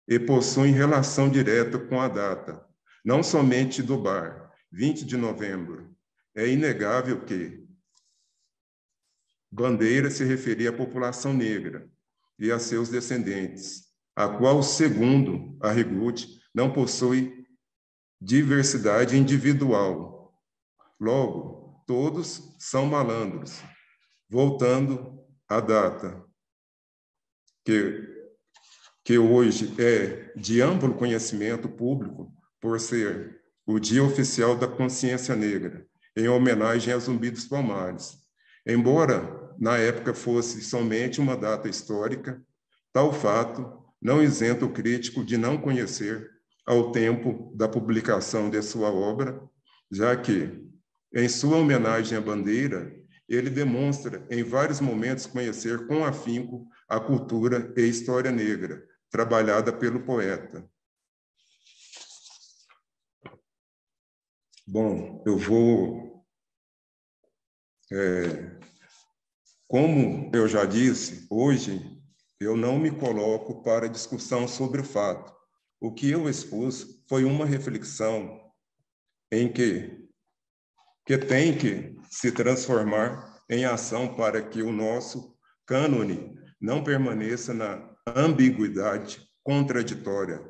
e possuem relação direta com a data, não somente do bar, 20 de novembro. É inegável que Bandeira se referia à população negra e a seus descendentes, a qual, segundo Arrigoti, não possui diversidade individual. Logo, todos são malandros. Voltando à data, que hoje é de amplo conhecimento público por ser o Dia Oficial da Consciência Negra, em homenagem a Zumbi dos Palmares. Embora na época fosse somente uma data histórica, tal fato não isenta o crítico de não conhecer ao tempo da publicação de sua obra, já que, em sua homenagem à Bandeira, ele demonstra em vários momentos conhecer com afinco a cultura e história negra, trabalhada pelo poeta. Bom, eu vou... como eu já disse, hoje eu não me coloco para discussão sobre o fato. O que eu expus foi uma reflexão em que tem que se transformar em ação para que o nosso cânone não permaneça na ambiguidade contraditória,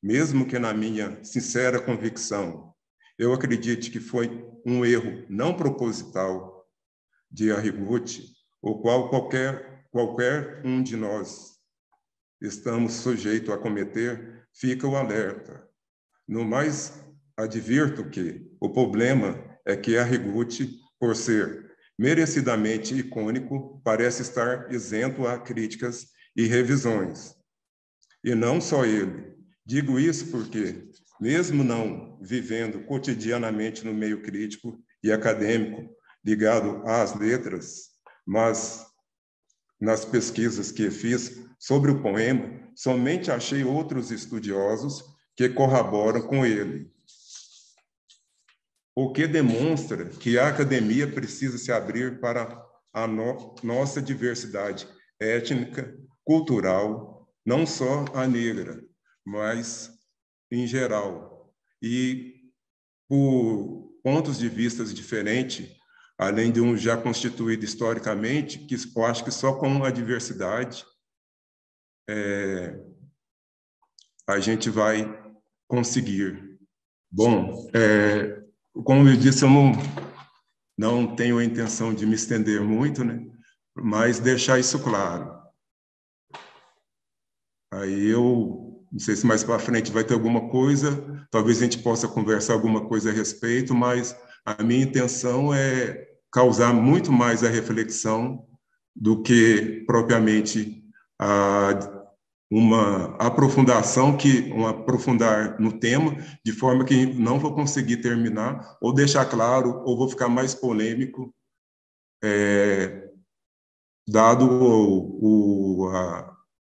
mesmo que na minha sincera convicção eu acredite que foi um erro não proposital de Arrigoti, o qual qualquer um de nós estamos sujeitos a cometer, fica o alerta. No mais, advirto que o problema é que Arrigoti, por ser merecidamente icônico, parece estar isento a críticas e revisões. E não só ele. Digo isso porque, mesmo não vivendo cotidianamente no meio crítico e acadêmico ligado às letras, mas nas pesquisas que fiz sobre o poema, somente achei outros estudiosos que corroboram com ele. O que demonstra que a academia precisa se abrir para a nossa diversidade étnica, cultural, não só a negra, mas em geral. E por pontos de vista diferentes, além de um já constituído historicamente, que eu acho que só com a diversidade a gente vai conseguir. Bom, como eu disse, eu não tenho a intenção de me estender muito, né? Mas deixar isso claro. Aí eu não sei se mais para frente vai ter alguma coisa, talvez a gente possa conversar alguma coisa a respeito, mas a minha intenção é causar muito mais a reflexão do que propriamente uma aprofundação, aprofundar no tema, de forma que não vou conseguir terminar, ou deixar claro, ou vou ficar mais polêmico, dado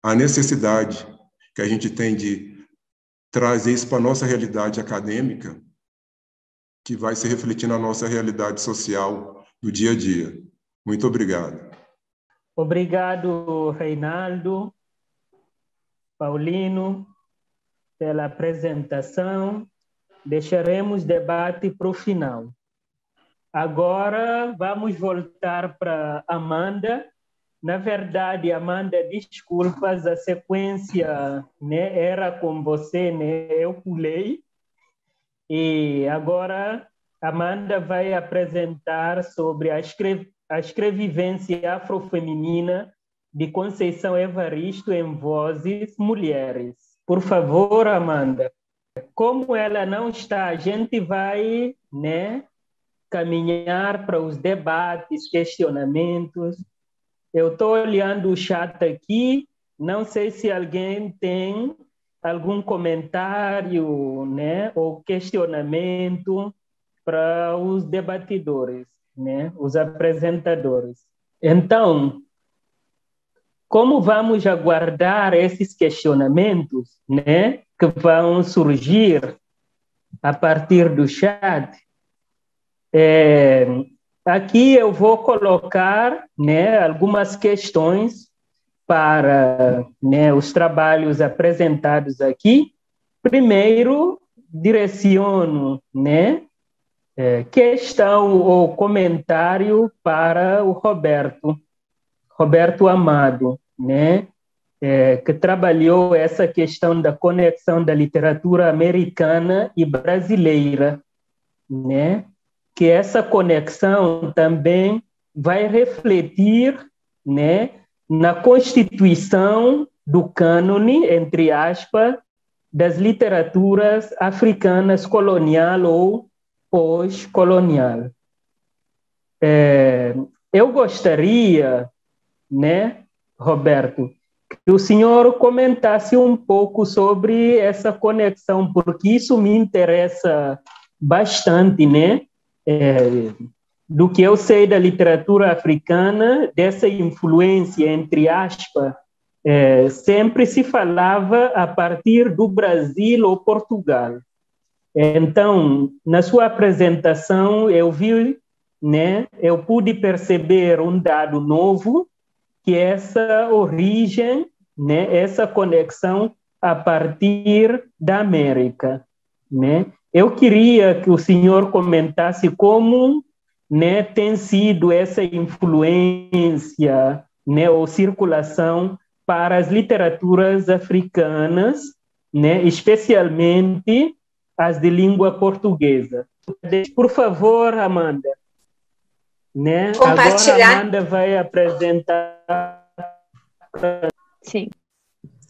a necessidade que a gente tem de trazer isso para a nossa realidade acadêmica, que vai se refletir na nossa realidade social do dia a dia. Muito obrigado. Obrigado, Reinaldo, Paulino, pela apresentação. Deixaremos debate para o final. Agora vamos voltar para Amanda. Na verdade, Amanda, desculpas, a sequência, né, era com você, né, eu pulei. E agora Amanda vai apresentar sobre a escrevivência afrofeminina de Conceição Evaristo em Vozes Mulheres. Por favor, Amanda. Como ela não está, a gente vai, né, caminhar para os debates, questionamentos. Eu estou olhando o chat aqui, não sei se alguém tem algum comentário, né, ou questionamento para os debatidores, né, os apresentadores. Então, como vamos aguardar esses questionamentos, né, que vão surgir a partir do chat, aqui eu vou colocar, né, algumas questões para, né, os trabalhos apresentados aqui. Primeiro, direciono, né, questão ou comentário para o Roberto Amado, né, que trabalhou essa questão da conexão da literatura americana e brasileira, né, que essa conexão também vai refletir, né, na constituição do cânone, entre aspas, das literaturas africanas colonial ou pós-colonial. Eu gostaria, né, Roberto, que o senhor comentasse um pouco sobre essa conexão, porque isso me interessa bastante, né? Do que eu sei da literatura africana, dessa influência, entre aspas, sempre se falava a partir do Brasil ou Portugal. Então, na sua apresentação, eu vi, né, eu pude perceber um dado novo, que é essa origem, né, essa conexão a partir da América, né? Eu queria que o senhor comentasse como né, tem sido essa influência, né, ou circulação para as literaturas africanas, né, especialmente as de língua portuguesa. Por favor, Amanda. Né? Compartilhar. Agora a Amanda vai apresentar. Sim.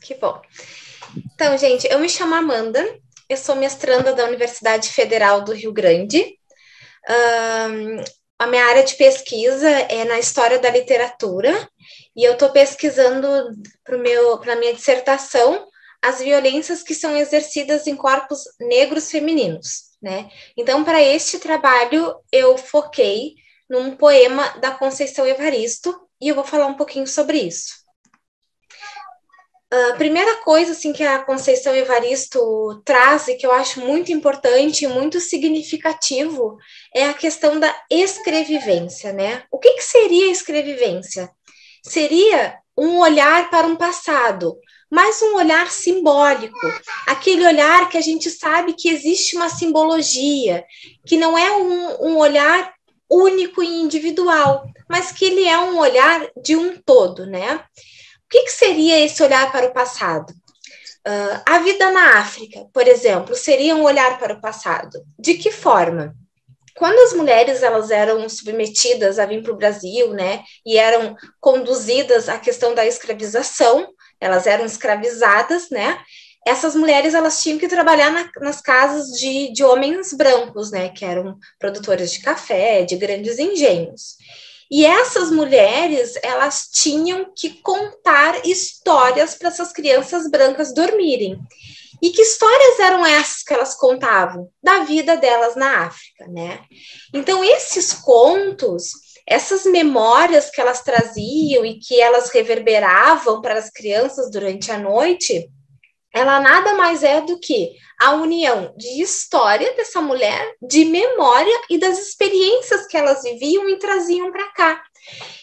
Que bom. Então, gente, eu me chamo Amanda, eu sou mestranda da Universidade Federal do Rio Grande. A minha área de pesquisa é na história da literatura e eu estou pesquisando para a minha dissertação as violências que são exercidas em corpos negros femininos, né? Então, para este trabalho, eu foquei num poema da Conceição Evaristo e eu vou falar um pouquinho sobre isso. A primeira coisa assim, que a Conceição Evaristo traz e que eu acho muito importante e muito significativo é a questão da escrevivência, né? O que seria escrevivência? Seria um olhar para um passado, mas um olhar simbólico, aquele olhar que a gente sabe que existe uma simbologia, que não é um olhar único e individual, mas que ele é um olhar de um todo, né? O que seria esse olhar para o passado? A vida na África, por exemplo, seria um olhar para o passado. De que forma? Quando as mulheres elas eram submetidas a vir para o Brasil, né, e eram conduzidas à questão da escravização, elas eram escravizadas, né? Essas mulheres elas tinham que trabalhar nas casas de homens brancos, né, que eram produtores de café, de grandes engenhos. E essas mulheres, elas tinham que contar histórias para essas crianças brancas dormirem. E que histórias eram essas que elas contavam? Da vida delas na África, né? Então, esses contos, essas memórias que elas traziam e que elas reverberavam para as crianças durante a noite, ela nada mais é do que a união de história dessa mulher, de memória e das experiências que elas viviam e traziam para cá.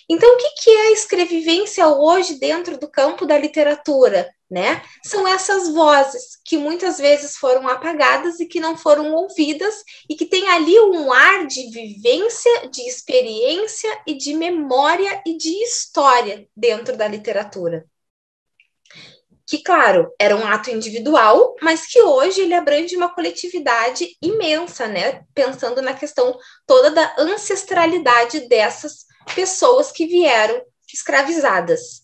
Então, o que é a escrevivência hoje dentro do campo da literatura, né? São essas vozes que muitas vezes foram apagadas e que não foram ouvidas e que tem ali um ar de vivência, de experiência e de memória e de história dentro da literatura. Que, claro, era um ato individual, mas que hoje ele abrange uma coletividade imensa, né? Pensando na questão toda da ancestralidade dessas pessoas que vieram escravizadas.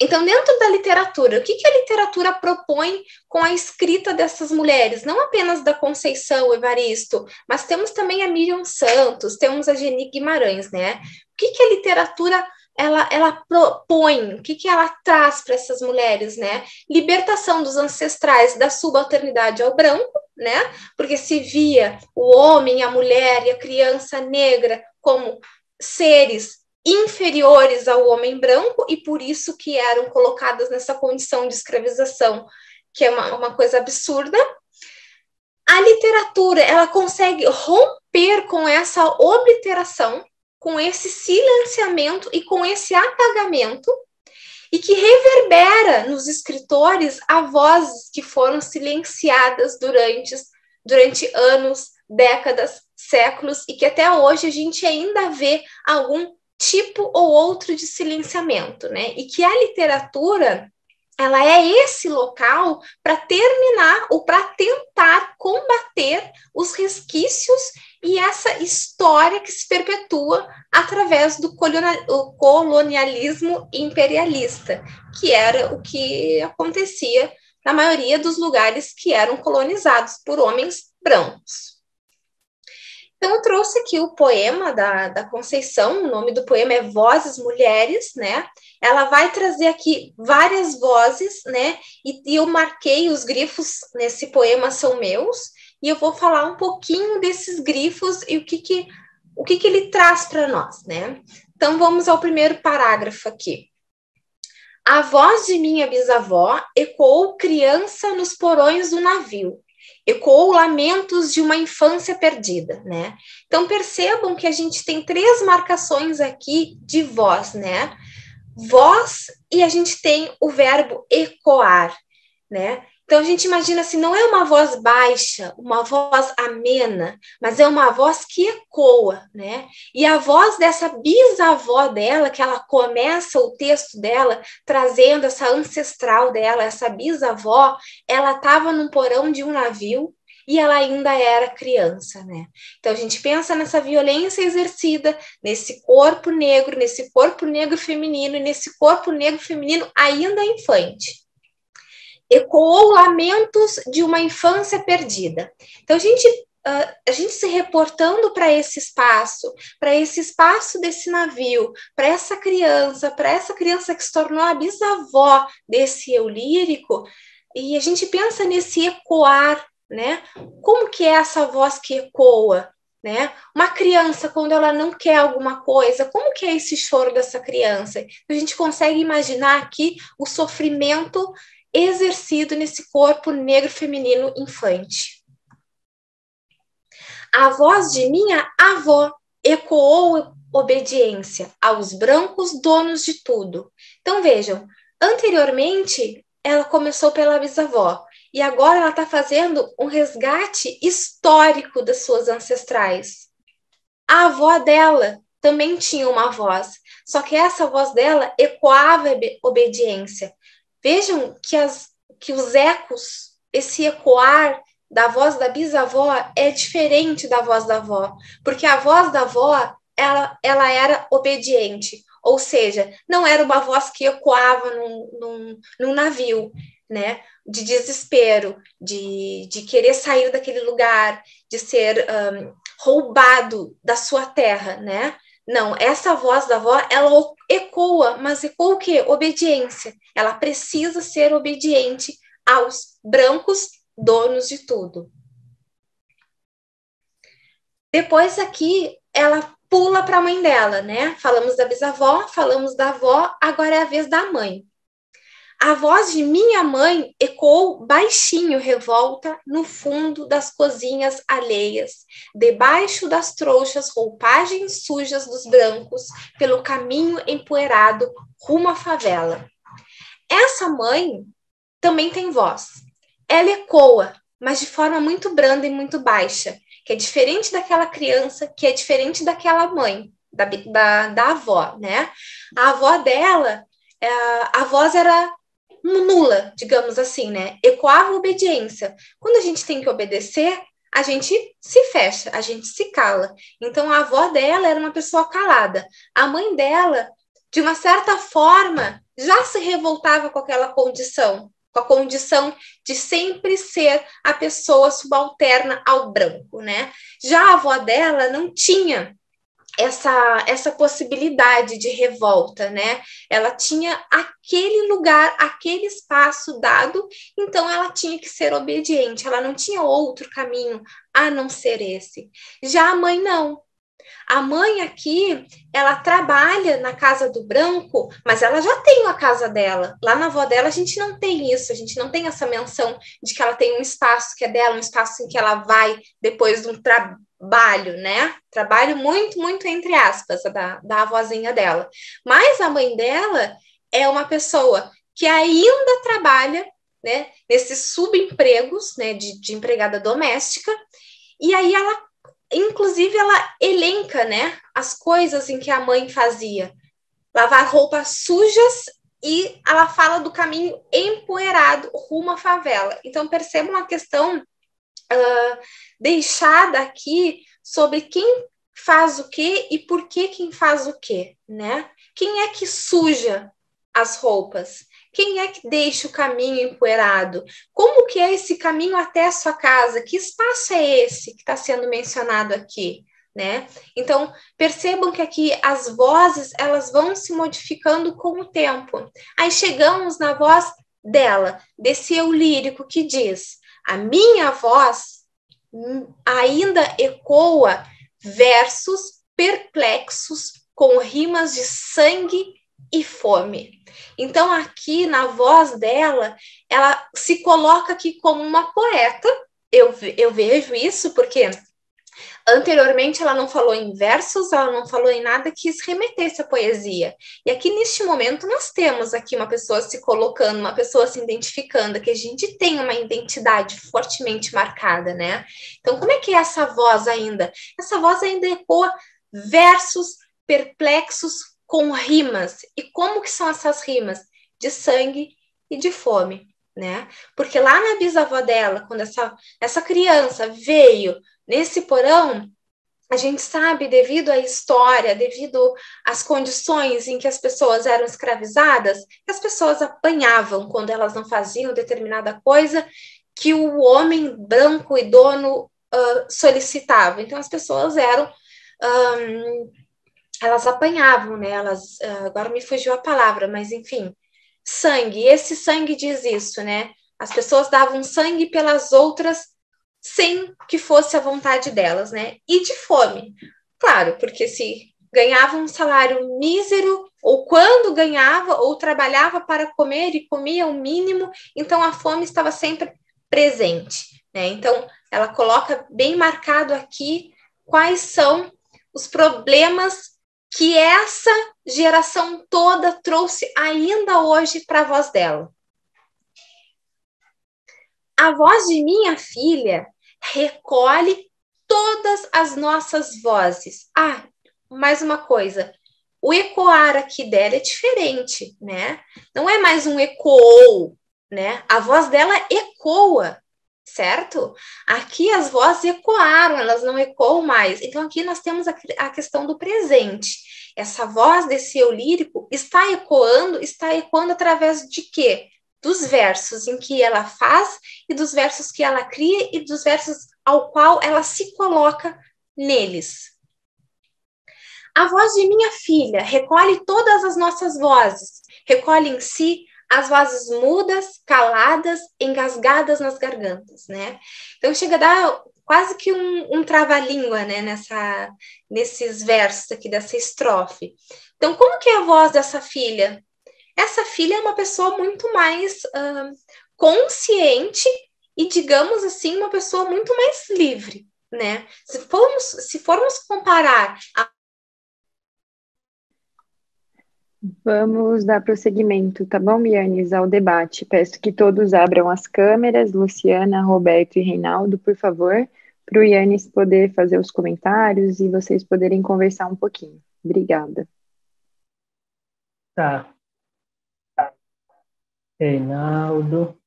Então, dentro da literatura, o que a literatura propõe com a escrita dessas mulheres? Não apenas da Conceição Evaristo, mas temos também a Miriam Santos, temos a Geni Guimarães, né? O que a literatura ela propõe, o que ela traz para essas mulheres, né? Libertação dos ancestrais da subalternidade ao branco, né? Porque se via o homem, a mulher e a criança negra como seres inferiores ao homem branco e por isso que eram colocadas nessa condição de escravização, que é uma coisa absurda. A literatura, ela consegue romper com essa obliteração, com esse silenciamento e com esse apagamento, e que reverbera nos escritores a vozes que foram silenciadas durante anos, décadas, séculos, e que até hoje a gente ainda vê algum tipo ou outro de silenciamento, né? E que a literatura, ela é esse local para terminar ou para tentar combater os resquícios e essa história que se perpetua através do colonialismo imperialista, que era o que acontecia na maioria dos lugares que eram colonizados por homens brancos. Então, eu trouxe aqui o poema da Conceição, o nome do poema é Vozes Mulheres, né? Ela vai trazer aqui várias vozes, né? E eu marquei os grifos nesse poema são meus, e eu vou falar um pouquinho desses grifos e o que ele traz para nós, né? Então, vamos ao primeiro parágrafo aqui. A voz de minha bisavó ecoou criança nos porões do navio. Ecoou lamentos de uma infância perdida, né? Então, percebam que a gente tem 3 marcações aqui de voz, né? Voz e a gente tem o verbo ecoar, né? Então a gente imagina assim, não é uma voz baixa, uma voz amena, mas é uma voz que ecoa, né? E a voz dessa bisavó dela, que ela começa o texto dela trazendo essa ancestral dela, essa bisavó, ela estava num porão de um navio e ela ainda era criança, né? Então a gente pensa nessa violência exercida nesse corpo negro feminino e nesse corpo negro feminino ainda infante. Ecoou lamentos de uma infância perdida. Então, a gente se reportando para esse espaço desse navio, para essa criança que se tornou a bisavó desse eu lírico, e a gente pensa nesse ecoar, né? Como que é essa voz que ecoa? Né? Uma criança, quando ela não quer alguma coisa, como que é esse choro dessa criança? A gente consegue imaginar aqui o sofrimento exercido nesse corpo negro feminino infante. A voz de minha avó ecoou obediência aos brancos donos de tudo. Então vejam, anteriormente ela começou pela bisavó e agora ela está fazendo um resgate histórico das suas ancestrais. A avó dela também tinha uma voz, só que essa voz dela ecoava obediência. Vejam que os ecos, esse ecoar da voz da bisavó é diferente da voz da avó, porque a voz da avó, ela era obediente, ou seja, não era uma voz que ecoava num navio, né? De desespero, de querer sair daquele lugar, de ser roubado da sua terra, né? Não, essa voz da avó, ela ecoa, mas ecoa o quê? Obediência. Ela precisa ser obediente aos brancos donos de tudo. Depois aqui, ela pula para a mãe dela, né? Falamos da bisavó, falamos da avó, agora é a vez da mãe. A voz de minha mãe ecoou baixinho revolta no fundo das cozinhas alheias, debaixo das trouxas roupagens sujas dos brancos, pelo caminho empoeirado rumo à favela. Essa mãe também tem voz. Ela ecoa, mas de forma muito branda e muito baixa, que é diferente daquela criança, que é diferente daquela mãe, da avó, né? A avó dela, a voz era nula, digamos assim, né? Ecoava obediência. Quando a gente tem que obedecer, a gente se fecha, a gente se cala. Então, a avó dela era uma pessoa calada. A mãe dela, de uma certa forma, já se revoltava com aquela condição, com a condição de sempre ser a pessoa subalterna ao branco, né? Já a avó dela não tinha essa possibilidade de revolta, né? Ela tinha aquele lugar, aquele espaço dado, então ela tinha que ser obediente, ela não tinha outro caminho a não ser esse. Já a mãe não. A mãe aqui, ela trabalha na casa do branco, mas ela já tem a casa dela. Lá na avó dela, a gente não tem isso, a gente não tem essa menção de que ela tem um espaço que é dela, um espaço em que ela vai depois de um trabalho, né? Trabalho muito, muito entre aspas, da avózinha dela. Mas a mãe dela é uma pessoa que ainda trabalha, né, nesses subempregos, né, de empregada doméstica, e aí inclusive, ela elenca, né, as coisas em que a mãe fazia. Lavar roupas sujas e ela fala do caminho empoeirado rumo à favela. Então, percebam a questão deixada aqui sobre quem faz o quê e por que quem faz o quê, né? Quem é que suja as roupas? Quem é que deixa o caminho empoeirado? Como que é esse caminho até a sua casa? Que espaço é esse que está sendo mencionado aqui, né? Então, percebam que aqui as vozes, elas vão se modificando com o tempo. Aí chegamos na voz dela, desse eu lírico que diz: a minha voz ainda ecoa versos perplexos com rimas de sangue e fome. Então, aqui na voz dela, ela se coloca aqui como uma poeta. Eu vejo isso porque Anteriormente, ela não falou em versos, ela não falou em nada que remetesse à poesia. E aqui, neste momento, nós temos aqui uma pessoa se colocando, uma pessoa se identificando, que a gente tem uma identidade fortemente marcada, né? Então, como é que é essa voz ainda? Essa voz ainda ecoa versos perplexos com rimas. E como que são essas rimas? De sangue e de fome, né? Porque lá na bisavó dela, quando essa criança veio nesse porão, a gente sabe, devido à história, devido às condições em que as pessoas eram escravizadas, que as pessoas apanhavam quando elas não faziam determinada coisa que o homem branco e dono solicitava. Então, as pessoas eram... elas apanhavam, né? Agora me fugiu a palavra, mas enfim, sangue. Esse sangue diz isso, né? As pessoas davam sangue pelas outras sem que fosse a vontade delas, né? E de fome. Claro, porque se ganhava um salário mísero, ou quando ganhava, ou trabalhava para comer e comia o mínimo, então a fome estava sempre presente, né? Então, ela coloca bem marcado aqui quais são os problemas que essa geração toda trouxe ainda hoje para a voz dela. A voz de minha filha recolhe todas as nossas vozes. Ah, mais uma coisa. O ecoar aqui dela é diferente, né? Não é mais um ecoou, né? A voz dela ecoa, certo? Aqui as vozes ecoaram, elas não ecoam mais. Então aqui nós temos a questão do presente. Essa voz desse eu lírico está ecoando através de quê? Dos versos em que ela faz e dos versos que ela cria e dos versos ao qual ela se coloca neles. A voz de minha filha recolhe todas as nossas vozes, recolhe em si as vozes mudas, caladas, engasgadas nas gargantas, né? Então chega a dar quase que um trava-língua, né, nesses versos aqui, dessa estrofe. Então, como que é a voz dessa filha? Essa filha é uma pessoa muito mais consciente e, digamos assim, uma pessoa muito mais livre, né? Se formos comparar... Vamos dar prosseguimento, tá bom, Mianes, ao debate. Peço que todos abram as câmeras, Luciana, Roberto e Reinaldo, por favor, para o Yanis poder fazer os comentários e vocês poderem conversar um pouquinho. Obrigada. Tá. Reinaldo.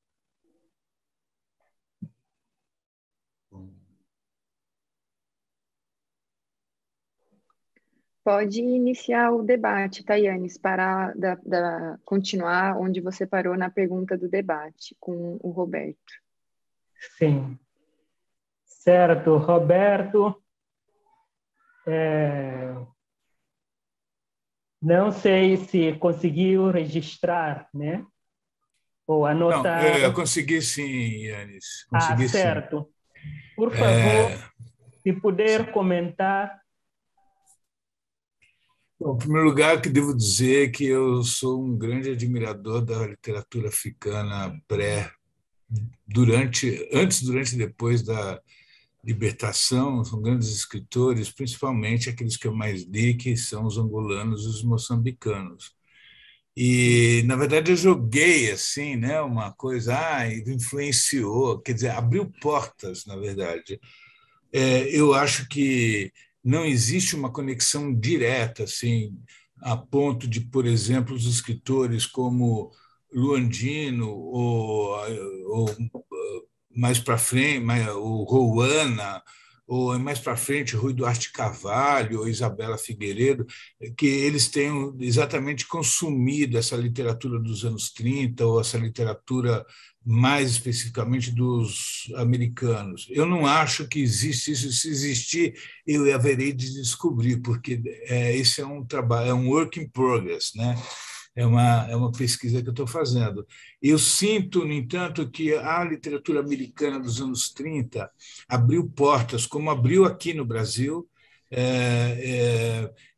Pode iniciar o debate, Yanis, para continuar onde você parou na pergunta do debate com o Roberto. Sim. Certo, Roberto. Não sei se conseguiu registrar, né? Ou anotar. Não, eu consegui sim, Yanis. Consegui, certo. Sim. Por favor, se puder comentar. Bom, em primeiro lugar, que devo dizer que eu sou um grande admirador da literatura africana antes, durante e depois da libertação. São grandes escritores, principalmente aqueles que eu mais li, que são os angolanos e os moçambicanos. E, na verdade, eu joguei assim, né, uma coisa, influenciou, quer dizer, abriu portas, na verdade. Eu acho que não existe uma conexão direta, assim, a ponto de, por exemplo, os escritores como Luandino ou mais para frente, o Rouana, ou mais para frente, Rui Duarte Carvalho ou Isabela Figueiredo, que eles tenham exatamente consumido essa literatura dos anos 30 ou essa literatura mais especificamente dos americanos. Eu não acho que existe isso. Se existir, eu haverei de descobrir, porque esse é um trabalho, é um work in progress, né? É uma pesquisa que eu estou fazendo. Eu sinto, no entanto, que a literatura americana dos anos 30 abriu portas, como abriu aqui no Brasil,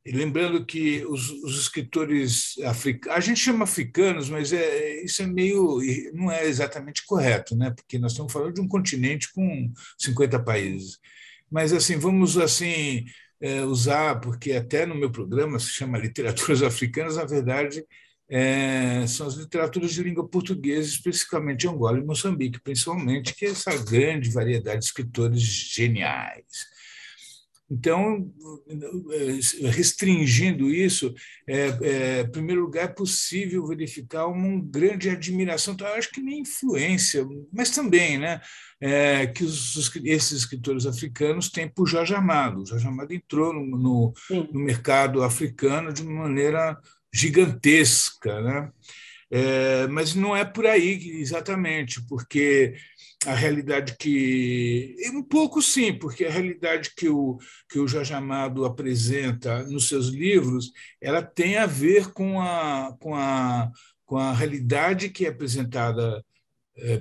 lembrando que os escritores africanos, a gente chama africanos, mas isso não é exatamente correto, né? Porque nós estamos falando de um continente com 50 países. mas assim, vamos assim usar, porque até no meu programa se chama Literaturas Africanas, na verdade, são as literaturas de língua portuguesa, especificamente Angola e Moçambique, principalmente, que é essa grande variedade de escritores geniais. Então, restringindo isso, em primeiro lugar, é possível verificar uma grande admiração, então, eu acho que nem influência, mas também, né, que esses escritores africanos têm por Jorge Amado. O Jorge Amado entrou no mercado africano de uma maneira gigantesca, né? Mas não é por aí exatamente, porque a realidade que... Um pouco sim, porque a realidade que o Jorge Amado apresenta nos seus livros, ela tem a ver com a realidade que é apresentada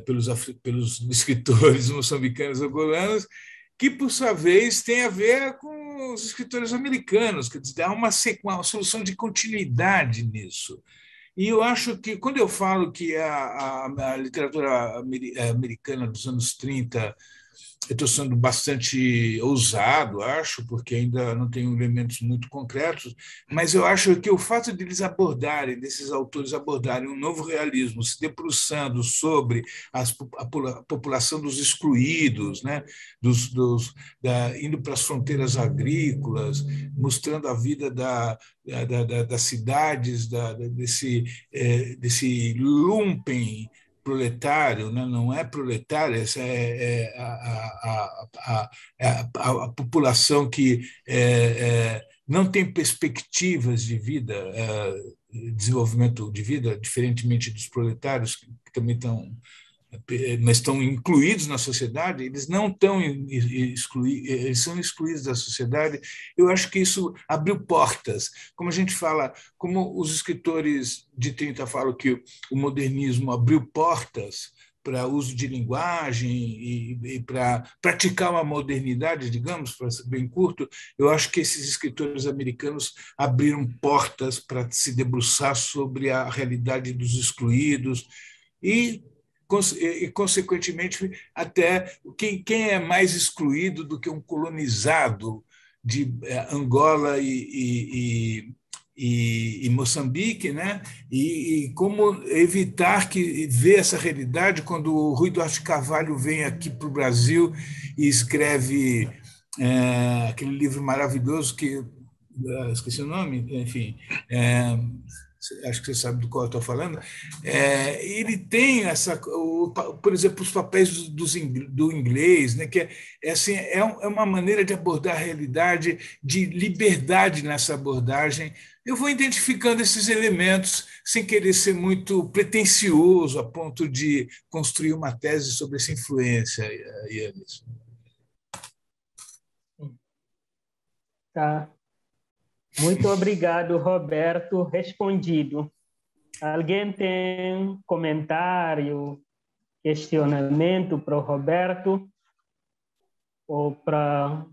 pelos escritores moçambicanos angolanos, que, por sua vez, tem a ver com os escritores americanos, quer dizer, há uma solução de continuidade nisso. E eu acho que, quando eu falo que a literatura americana dos anos 30, eu estou sendo bastante ousado, acho, porque ainda não tenho elementos muito concretos, mas eu acho que o fato de eles abordarem, desses autores abordarem um novo realismo, se debruçando sobre a população dos excluídos, né? Indo para as fronteiras agrícolas, mostrando a vida das cidades, desse lumpen proletário, né? Não é proletário, essa a população que não tem perspectivas de vida, desenvolvimento de vida, diferentemente dos proletários, que também mas estão incluídos na sociedade, eles não estão excluídos, eles são excluídos da sociedade. Eu acho que isso abriu portas. Como a gente fala, como os escritores de 30 falam que o modernismo abriu portas para uso de linguagem e para praticar uma modernidade, digamos, para ser bem curto, eu acho que esses escritores americanos abriram portas para se debruçar sobre a realidade dos excluídos e, consequentemente, até quem é mais excluído do que um colonizado de Angola e Moçambique, né? E como evitar que ver essa realidade quando o Rui Duarte Carvalho vem aqui para o Brasil e escreve aquele livro maravilhoso que esqueci o nome, enfim, acho que você sabe do qual eu estou falando, ele tem por exemplo, os papéis do inglês, né, que é uma maneira de abordar a realidade, de liberdade nessa abordagem. Eu vou identificando esses elementos sem querer ser muito pretensioso a ponto de construir uma tese sobre essa influência, Yannis. Tá. Muito obrigado, Roberto. Respondido. Alguém tem comentário, questionamento para o Roberto ou para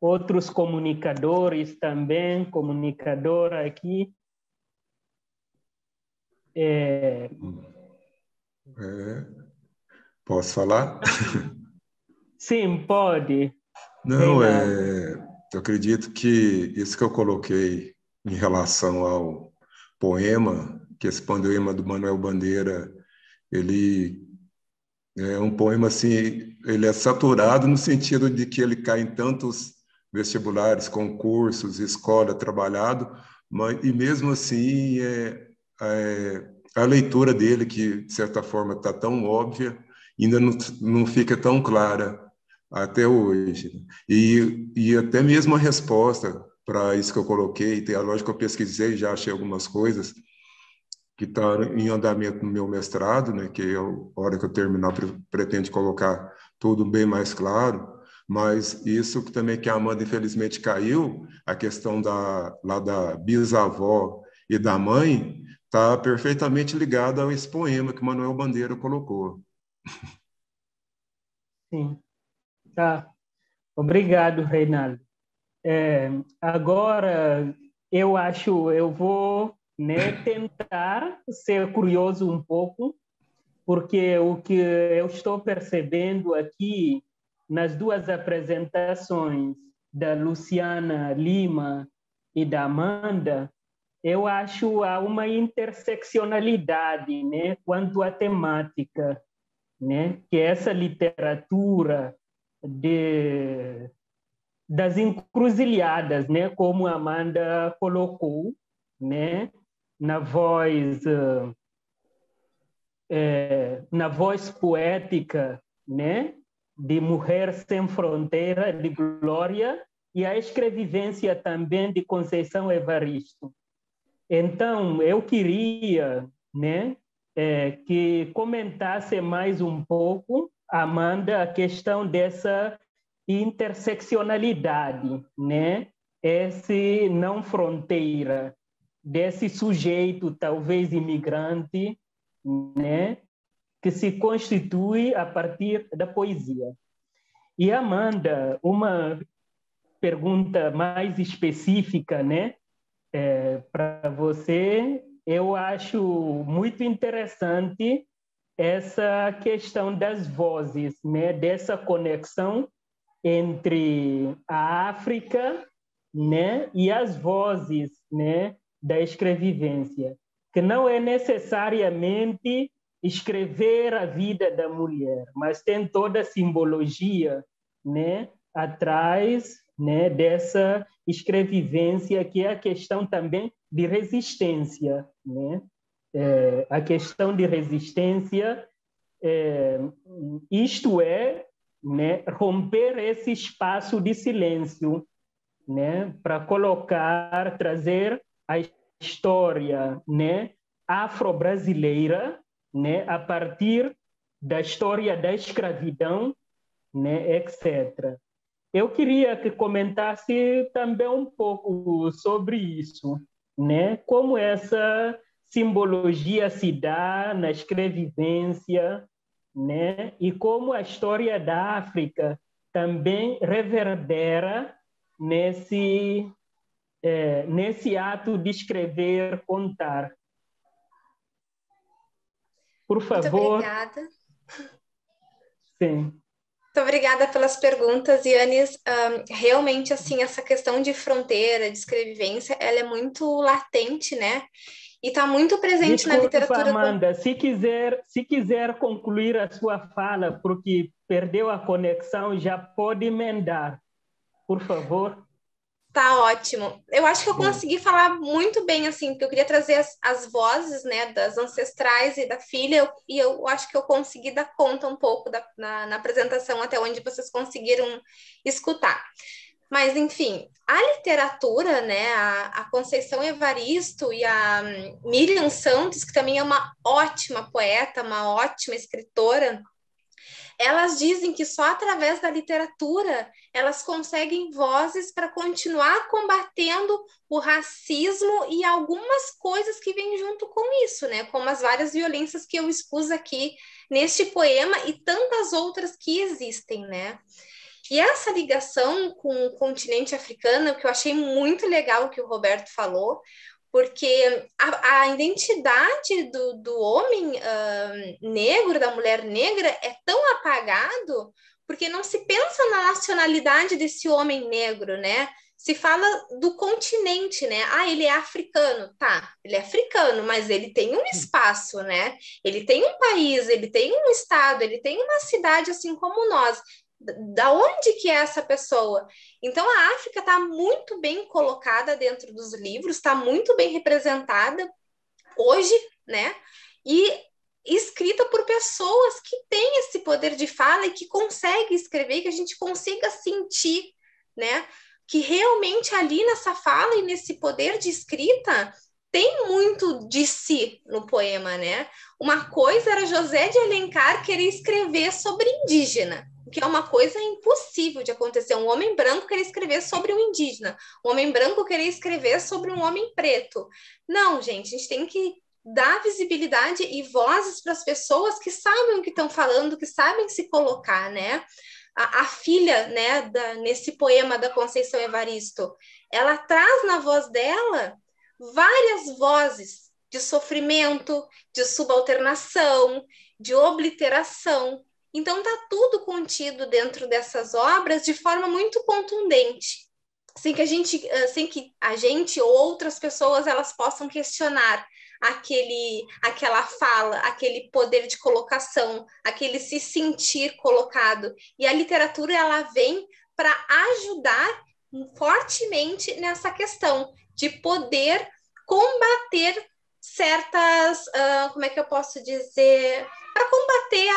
outros comunicadores também, comunicadora aqui? Posso falar? Sim, pode. Não, eu acredito que isso que eu coloquei em relação ao poema, que esse poema do Manuel Bandeira, ele é um poema assim, ele é saturado no sentido de que ele cai em tantos vestibulares, concursos, escola, trabalhado, e mesmo assim a leitura dele, que de certa forma está tão óbvia, ainda não fica tão clara até hoje. E até mesmo a resposta para isso que eu coloquei, tem a lógica que eu pesquisei, já achei algumas coisas que está em andamento no meu mestrado, né, que a hora que eu terminar pretendo colocar tudo bem mais claro, mas isso que também que a Amanda infelizmente caiu, a questão lá da bisavó e da mãe, está perfeitamente ligada a esse poema que Manuel Bandeira colocou. Sim. Tá. Obrigado, Reinaldo. Agora, eu vou, né, tentar ser curioso um pouco, porque o que eu estou percebendo aqui nas duas apresentações da Luciana Lima e da Amanda, eu acho há uma interseccionalidade, né, quanto à temática, né, que essa literatura das encruzilhadas, né, como a Amanda colocou, né, na voz poética, né, de Mulher Sem Fronteira, de Glória, e a escrevivência também de Conceição Evaristo. Então, eu queria, né, que comentasse mais um pouco, Amanda, a questão dessa interseccionalidade, né, esse não fronteira, desse sujeito, talvez imigrante, né, que se constitui a partir da poesia. E, Amanda, uma pergunta mais específica, né, para você, eu acho muito interessante essa questão das vozes, né, dessa conexão entre a África, né, e as vozes, né, da escrevivência, que não é necessariamente escrever a vida da mulher, mas tem toda a simbologia, né, atrás, né, dessa escrevivência, que é a questão também de resistência, né? A questão de resistência, isto é, né, romper esse espaço de silêncio, né, para colocar, trazer a história, né, afro-brasileira, né, a partir da história da escravidão, né, etc. Eu queria que comentasse também um pouco sobre isso, né, como essa simbologia se dá na escrevivência, né, e como a história da África também reverbera nesse ato de escrever, contar. Por favor. Muito obrigada. Sim. Muito obrigada pelas perguntas, Yannis. Realmente, assim, essa questão de fronteira, de escrevivência, ela é muito latente, né? E está muito presente na literatura. Amanda, se quiser concluir a sua fala, porque perdeu a conexão, já pode emendar, por favor. Tá ótimo. Eu acho que eu consegui falar muito bem, assim, porque eu queria trazer as vozes, né, das ancestrais e da filha, e eu acho que eu consegui dar conta um pouco na apresentação, até onde vocês conseguiram escutar. Mas, enfim, a literatura, né, a Conceição Evaristo e a Miriam Santos, que também é uma ótima poeta, uma ótima escritora, elas dizem que só através da literatura elas conseguem vozes para continuar combatendo o racismo e algumas coisas que vêm junto com isso, né? Como as várias violências que eu expus aqui neste poema e tantas outras que existem, né? E essa ligação com o continente africano, que eu achei muito legal que o Roberto falou, porque a identidade do homem negro, da mulher negra, é tão apagado porque não se pensa na nacionalidade desse homem negro, né? Se fala do continente, né? Ah, ele é africano. Tá, ele é africano, mas ele tem um espaço, né? Ele tem um país, ele tem um estado, ele tem uma cidade assim como nós. Da onde que é essa pessoa? Então, a África está muito bem colocada dentro dos livros, está muito bem representada hoje, né? E escrita por pessoas que têm esse poder de fala e que conseguem escrever, que a gente consiga sentir, né? Que realmente ali nessa fala e nesse poder de escrita tem muito de si no poema, né? Uma coisa era José de Alencar querer escrever sobre indígena, que é uma coisa impossível de acontecer. Um homem branco querer escrever sobre um indígena, um homem branco querer escrever sobre um homem preto. Não, gente, a gente tem que dar visibilidade e vozes para as pessoas que sabem o que estão falando, que sabem se colocar, né? A filha, né, nesse poema da Conceição Evaristo, ela traz na voz dela várias vozes de sofrimento, de subalternação, de obliteração. Então tá tudo contido dentro dessas obras de forma muito contundente, sem que a gente ou outras pessoas elas possam questionar aquela fala, aquele poder de colocação, aquele se sentir colocado. E a literatura ela vem para ajudar fortemente nessa questão de poder combater certas, como é que eu posso dizer, para combater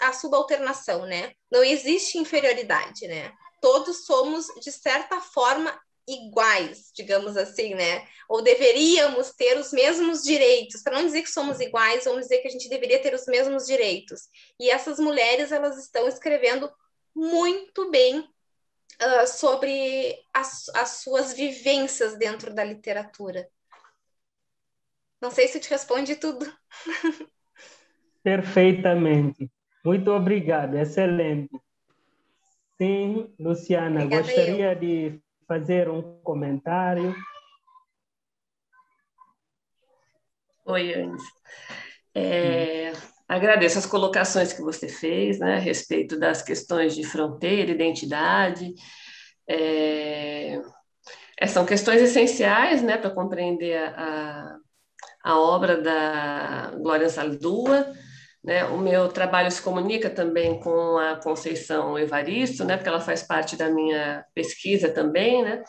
a subalternação, né? Não existe inferioridade, né? Todos somos, de certa forma, iguais, digamos assim, né? Ou deveríamos ter os mesmos direitos. Para não dizer que somos iguais, vamos dizer que a gente deveria ter os mesmos direitos. E essas mulheres, elas estão escrevendo muito bem sobre as suas vivências dentro da literatura. Não sei se te responde tudo. Perfeitamente. Muito obrigado, excelente. Sim, Luciana, Obrigada gostaria de fazer um comentário. Oi, Anis. Agradeço as colocações que você fez, né, a respeito das questões de fronteira, identidade. São questões essenciais, né, para compreender a obra da Glória Anzaldúa, né? O meu trabalho se comunica também com a Conceição Evaristo, né, porque ela faz parte da minha pesquisa também, né?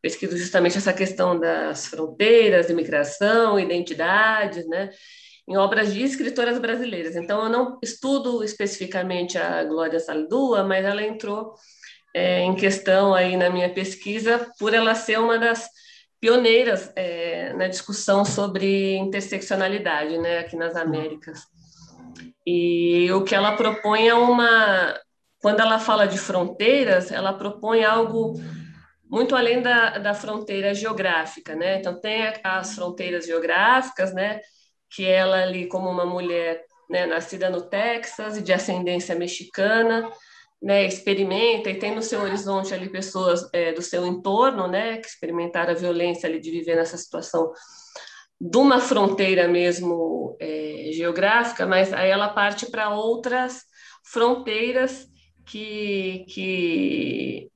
Pesquiso justamente essa questão das fronteiras, imigração, identidades, né, em obras de escritoras brasileiras. Então, eu não estudo especificamente a Glória Anzaldúa, mas ela entrou em questão aí na minha pesquisa por ela ser uma das pioneiras na discussão sobre interseccionalidade, né, aqui nas Américas. E o que ela propõe quando ela fala de fronteiras, ela propõe algo muito além da fronteira geográfica, né? Então tem as fronteiras geográficas, né, que ela ali como uma mulher, né, nascida no Texas e de ascendência mexicana, né, experimenta e tem no seu horizonte ali pessoas do seu entorno, né, que experimentaram a violência ali de viver nessa situação de uma fronteira mesmo geográfica, mas aí ela parte para outras fronteiras que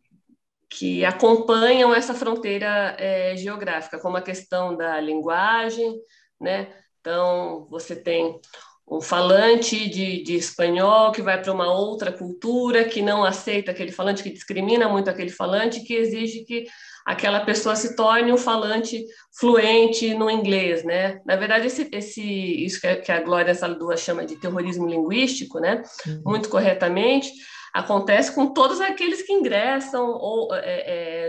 acompanham essa fronteira geográfica, como a questão da linguagem, né? Então, você tem um falante de espanhol que vai para uma outra cultura, que não aceita aquele falante, que discrimina muito aquele falante, que exige que aquela pessoa se torne um falante fluente no inglês, né? Na verdade, isso que a Glória Anzaldúa chama de terrorismo linguístico, né? Muito corretamente, acontece com todos aqueles que ingressam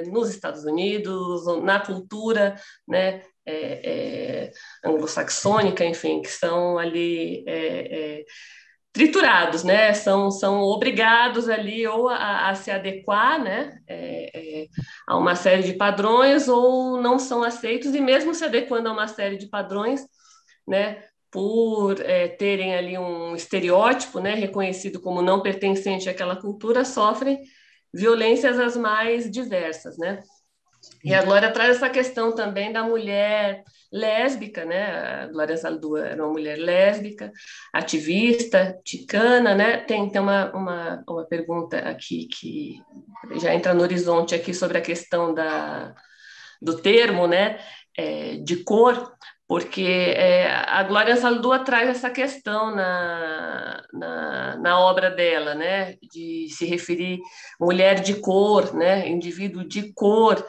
nos Estados Unidos, na cultura, né, anglo-saxônica, enfim, que são ali triturados, né, são obrigados ali ou a se adequar, né, a uma série de padrões, ou não são aceitos, e mesmo se adequando a uma série de padrões, né, por terem ali um estereótipo, né, reconhecido como não pertencente àquela cultura, sofrem violências as mais diversas, né? E a Glória traz essa questão também da mulher lésbica, né? A Glória Anzaldúa era uma mulher lésbica, ativista, ticana, né? Tem uma pergunta aqui que já entra no horizonte aqui sobre a questão do termo, né? De cor, porque a Glória Anzaldúa traz essa questão na obra dela, né, de se referir mulher de cor, né, indivíduo de cor.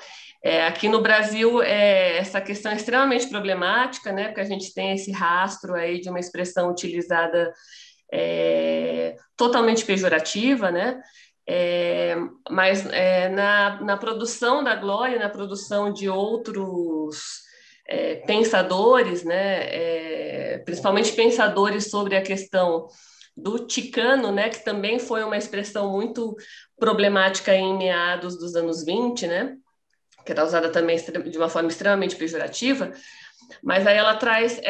Aqui no Brasil, essa questão é extremamente problemática, né, porque a gente tem esse rastro aí de uma expressão utilizada totalmente pejorativa, né, mas na produção da Glória, na produção de outros pensadores, né, principalmente pensadores sobre a questão do ticano, né, que também foi uma expressão muito problemática em meados dos anos 20, né, que era usada também de uma forma extremamente pejorativa, mas aí ela traz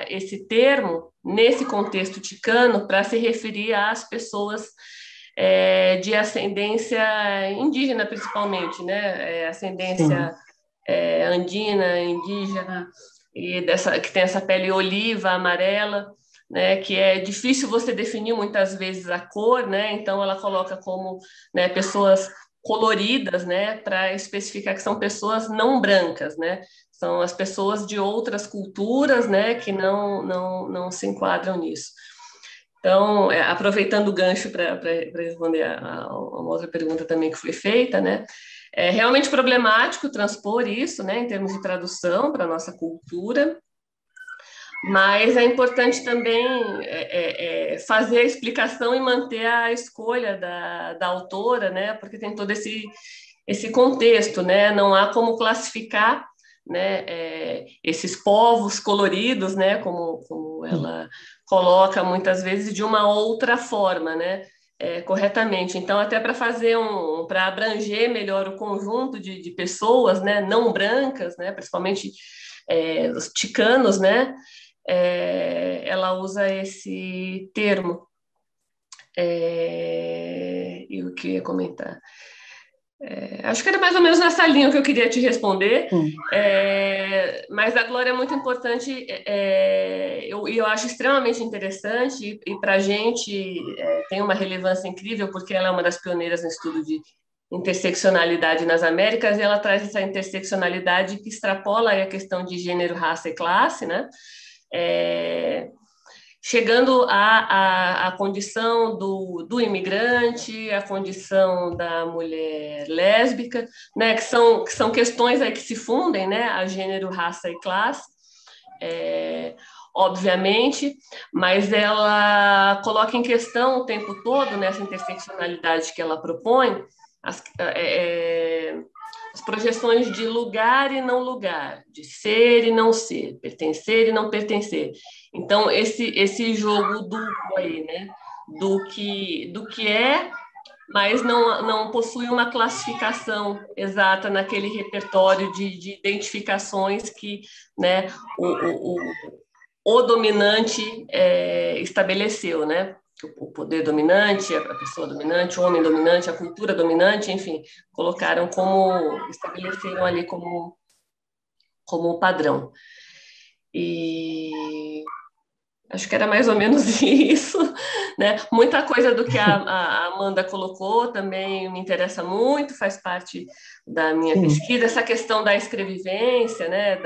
esse termo nesse contexto ticano para se referir às pessoas de ascendência indígena, principalmente, né, ascendência andina, indígena, e que tem essa pele oliva, amarela, né, que é difícil você definir muitas vezes a cor, né, então ela coloca como, né, pessoas coloridas, né, para especificar que são pessoas não brancas, né, são as pessoas de outras culturas, né, que não se enquadram nisso. Então, aproveitando o gancho para responder a uma outra pergunta também que foi feita, né, é realmente problemático transpor isso, né, em termos de tradução para a nossa cultura, mas é importante também fazer a explicação e manter a escolha da autora, né? Porque tem todo esse contexto, né? Não há como classificar, né? Esses povos coloridos, né? Como ela coloca muitas vezes de uma outra forma, né? Corretamente. Então, até para fazer para abranger melhor o conjunto de pessoas, né? Não brancas, né? Principalmente os ticanos, né? Ela usa esse termo. E o que eu ia comentar? Acho que era mais ou menos nessa linha que eu queria te responder, mas a Glória é muito importante, eu acho extremamente interessante, e para a gente tem uma relevância incrível, porque ela é uma das pioneiras no estudo de interseccionalidade nas Américas, e ela traz essa interseccionalidade que extrapola a questão de gênero, raça e classe, né? Chegando à condição do imigrante, a condição da mulher lésbica, né, que são questões aí que se fundem, né, a gênero, raça e classe, obviamente, mas ela coloca em questão o tempo todo, nessa interseccionalidade que ela propõe, as projeções de lugar e não lugar, de ser e não ser, pertencer e não pertencer. Então, esse jogo duplo aí, né? Do que é, mas não possui uma classificação exata naquele repertório de identificações que, né, o dominante estabeleceu, né? O poder dominante, a pessoa dominante, o homem dominante, a cultura dominante, enfim, estabeleceram ali como padrão. E acho que era mais ou menos isso, né? Muita coisa do que a Amanda colocou também me interessa muito, faz parte da minha pesquisa, essa questão da escrevivência, né?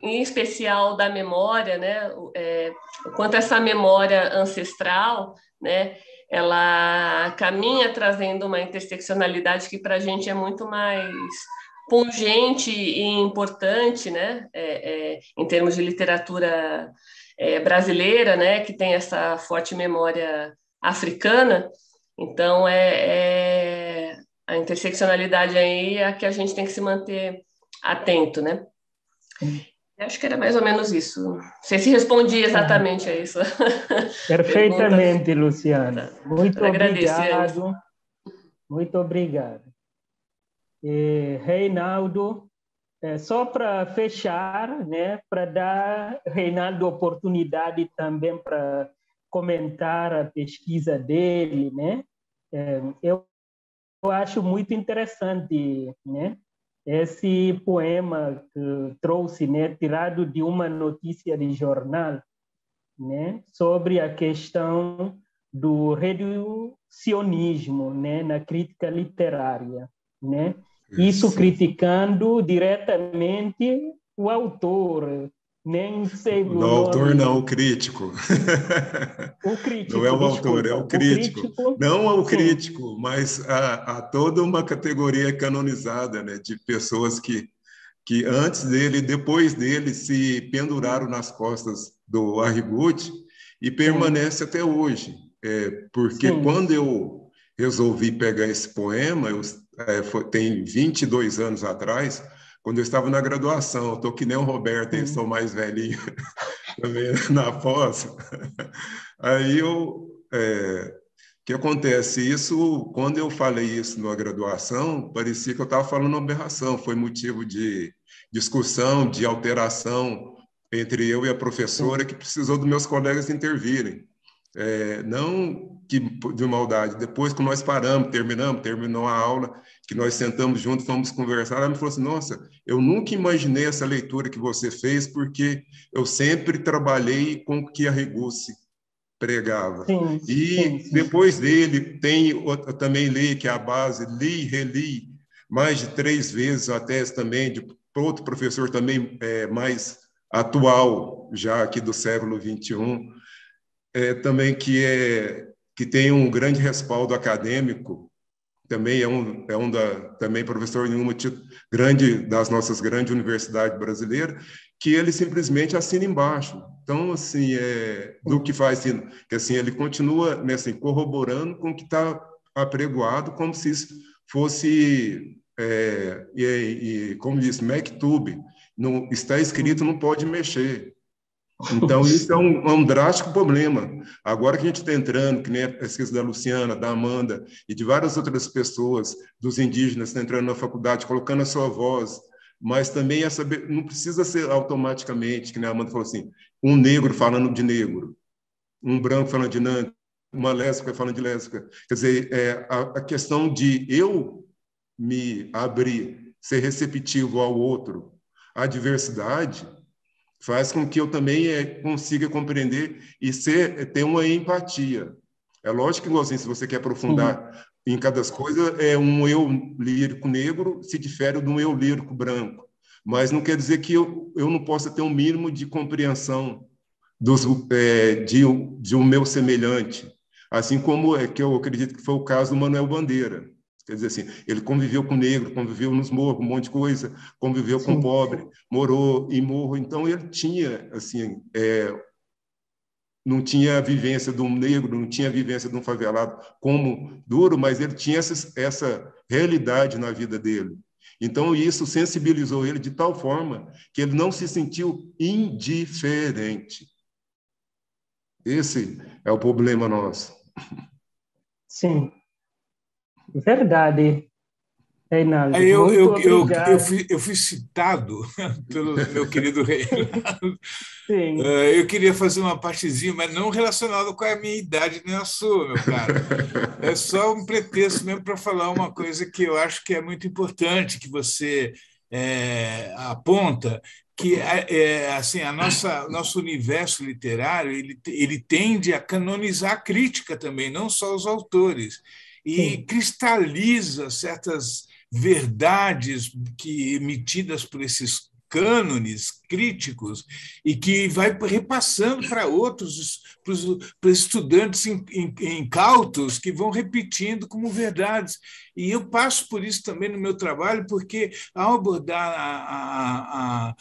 Em especial da memória, né? O quanto essa memória ancestral, né? Ela caminha trazendo uma interseccionalidade que para a gente é muito mais pungente e importante, né? Em termos de literatura brasileira, né? Que tem essa forte memória africana. Então, a interseccionalidade aí é a que a gente tem que se manter atento, né? Acho que era mais ou menos isso. Não sei se respondi exatamente a isso. Perfeitamente, Luciana. Muito agradeço. obrigado. Muito obrigado. Reinaldo, só para fechar, né, para dar Reinaldo oportunidade também para comentar a pesquisa dele, né? Eu acho muito interessante, né? Esse poema que trouxe, né, tirado de uma notícia de jornal, né, sobre a questão do reducionismo, né, na crítica literária, né? Isso criticando diretamente o autor, nem sei o autor não, o crítico. O crítico, não é o desculpa, autor, é o crítico. Não ao crítico, mas a toda uma categoria canonizada, né, de pessoas que antes dele e depois dele se penduraram nas costas do Arrigoti e permanece até hoje. Porque quando eu resolvi pegar esse poema, tem 22 anos atrás, quando eu estava na graduação, eu estou que nem o Roberto, eu sou mais velhinho também na pós. Aí o que acontece? Isso, quando eu falei isso na graduação, parecia que eu estava falando uma aberração, foi motivo de discussão, de alteração entre eu e a professora, que precisou dos meus colegas intervirem. Não que de maldade. Depois que nós terminou a aula, que nós sentamos juntos, fomos conversar, ela me falou assim, nossa, eu nunca imaginei essa leitura que você fez, porque eu sempre trabalhei com o que Arrigoti pregava. Sim, E sim. depois dele, eu também li, que é a base, li e reli mais de 3 vezes a tese também, de outro professor também mais atual, já aqui do século XXI, também que tem um grande respaldo acadêmico, também também professor em uma das nossas grandes universidades brasileiras, que ele simplesmente assina embaixo. Então, assim, do que faz, assim, que assim, ele continua, né, assim, corroborando com o que está apregoado, como se isso fosse, como diz, Maktub, não está escrito, não pode mexer. Então, isso é um drástico problema. Agora que a gente está entrando, que nem a pesquisa da Luciana, da Amanda e de várias outras pessoas, dos indígenas, estão entrando na faculdade, colocando a sua voz, mas também não precisa ser automaticamente, que nem a Amanda falou assim, um negro falando de negro, um branco falando de branco, uma lésbica falando de lésbica. Quer dizer, a questão de eu me abrir, ser receptivo ao outro, à diversidade, faz com que eu também consiga compreender e ter uma empatia. É lógico que, assim, se você quer aprofundar em cada coisa, um eu lírico negro se difere de um eu lírico branco. Mas não quer dizer que eu não possa ter um mínimo de compreensão de um meu semelhante. Assim como que eu acredito que foi o caso do Manuel Bandeira. Quer dizer assim, ele conviveu com negro, conviveu nos morros, um monte de coisa, conviveu com pobre, morou em morro. Então, ele tinha, assim, não tinha a vivência de um negro, não tinha a vivência de um favelado como duro, mas ele tinha essa realidade na vida dele. Então, isso sensibilizou ele de tal forma que ele não se sentiu indiferente. Esse é o problema nosso. Sim, verdade, Reinaldo. Eu, Muito eu, eu, eu, obrigado. fui, eu fui citado pelo meu querido Reinaldo. Sim, Eu queria fazer uma partezinha, mas não relacionada com a minha idade nem a sua, meu caro. É só um pretexto mesmo para falar uma coisa que eu acho que é muito importante que você aponta, que assim nosso universo literário ele tende a canonizar a crítica também, não só os autores, e sim, cristaliza certas verdades emitidas por esses cânones críticos e que vai repassando para outros, para os estudantes incautos que vão repetindo como verdades. E eu passo por isso também no meu trabalho, porque ao abordar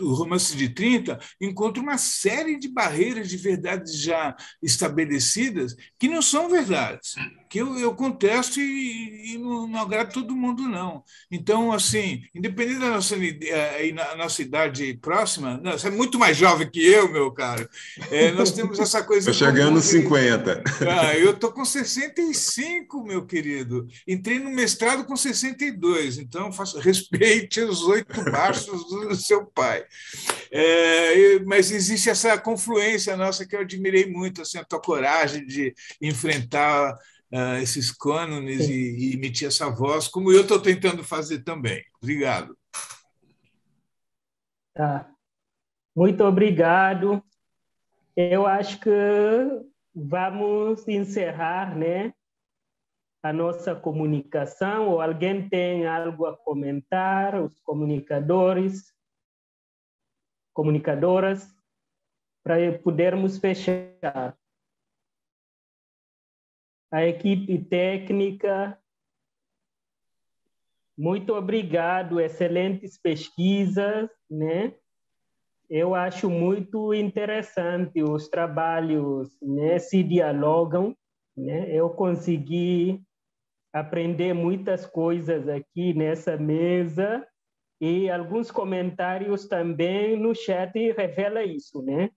o romance de 30, encontro uma série de barreiras de verdades já estabelecidas que não são verdades, que eu contesto e não agrada todo mundo, não. Então, assim, independente da nossa idade próxima, não, você é muito mais jovem que eu, meu caro, nós temos essa coisa Estou chegando aos 50. Eu estou com 65, meu querido. Entrei no mestrado com 62, então respeite os 8 baixos do seu pai. Mas existe essa confluência nossa que eu admirei muito, assim, a tua coragem de enfrentar esses cânones e emitir essa voz, como eu estou tentando fazer também. Obrigado. tá. Muito obrigado. Eu acho que vamos encerrar, né, a nossa comunicação. Ou alguém tem algo a comentar? Os comunicadoras, para podermos fechar. A equipe técnica, muito obrigado, excelentes pesquisas, né? Eu acho muito interessante os trabalhos, né, se dialogam, né? Eu consegui aprender muitas coisas aqui nessa mesa e alguns comentários também no chat revela isso, né?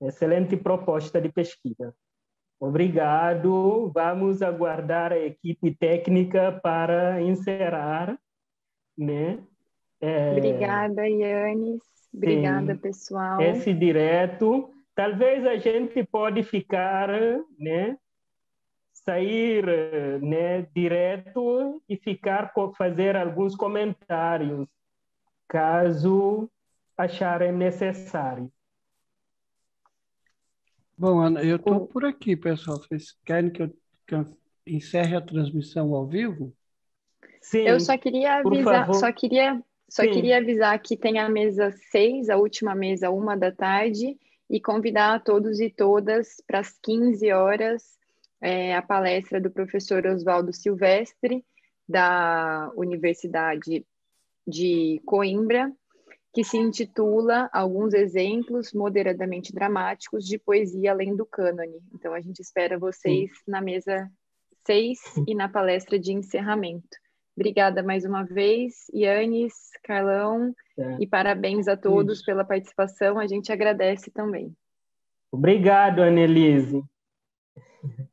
Excelente proposta de pesquisa. Obrigado. Vamos aguardar a equipe técnica para encerrar, né? Obrigada, Yannis. Obrigada, pessoal. Esse direto. Talvez a gente pode ficar, né? Sair, né, direto e fazer alguns comentários, caso acharem necessário. Bom, Ana, eu estou por aqui, pessoal. Vocês querem que eu encerre a transmissão ao vivo? Sim, Eu só queria por avisar, favor. só Sim. queria avisar que tem a mesa 6, a última mesa, 1 da tarde, e convidar a todos e todas para as 15 horas a palestra do professor Oswaldo Silvestre, da Universidade de Coimbra, que se intitula Alguns Exemplos Moderadamente Dramáticos de Poesia Além do Cânone. Então, a gente espera vocês na mesa 6 e na palestra de encerramento. Obrigada mais uma vez, Yanis, Carlão, e parabéns a todos pela participação. A gente agradece também. Obrigado, Annelise.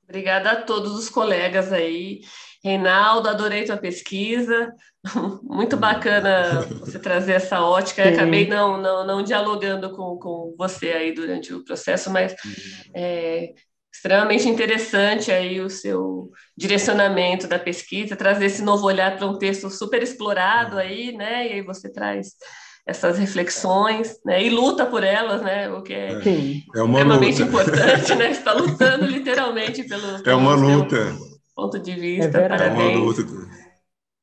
Obrigada a todos os colegas aí. Reinaldo, adorei tua pesquisa. Muito bacana você trazer essa ótica. Eu acabei não dialogando com você aí durante o processo, mas é extremamente interessante aí o seu direcionamento da pesquisa, trazer esse novo olhar para um texto super explorado aí, né? E aí você traz essas reflexões, né? E luta por elas, né? O que é uma extremamente luta. importante, né? Está lutando literalmente pelo uma luta. ponto de vista. Parabéns. É uma luta.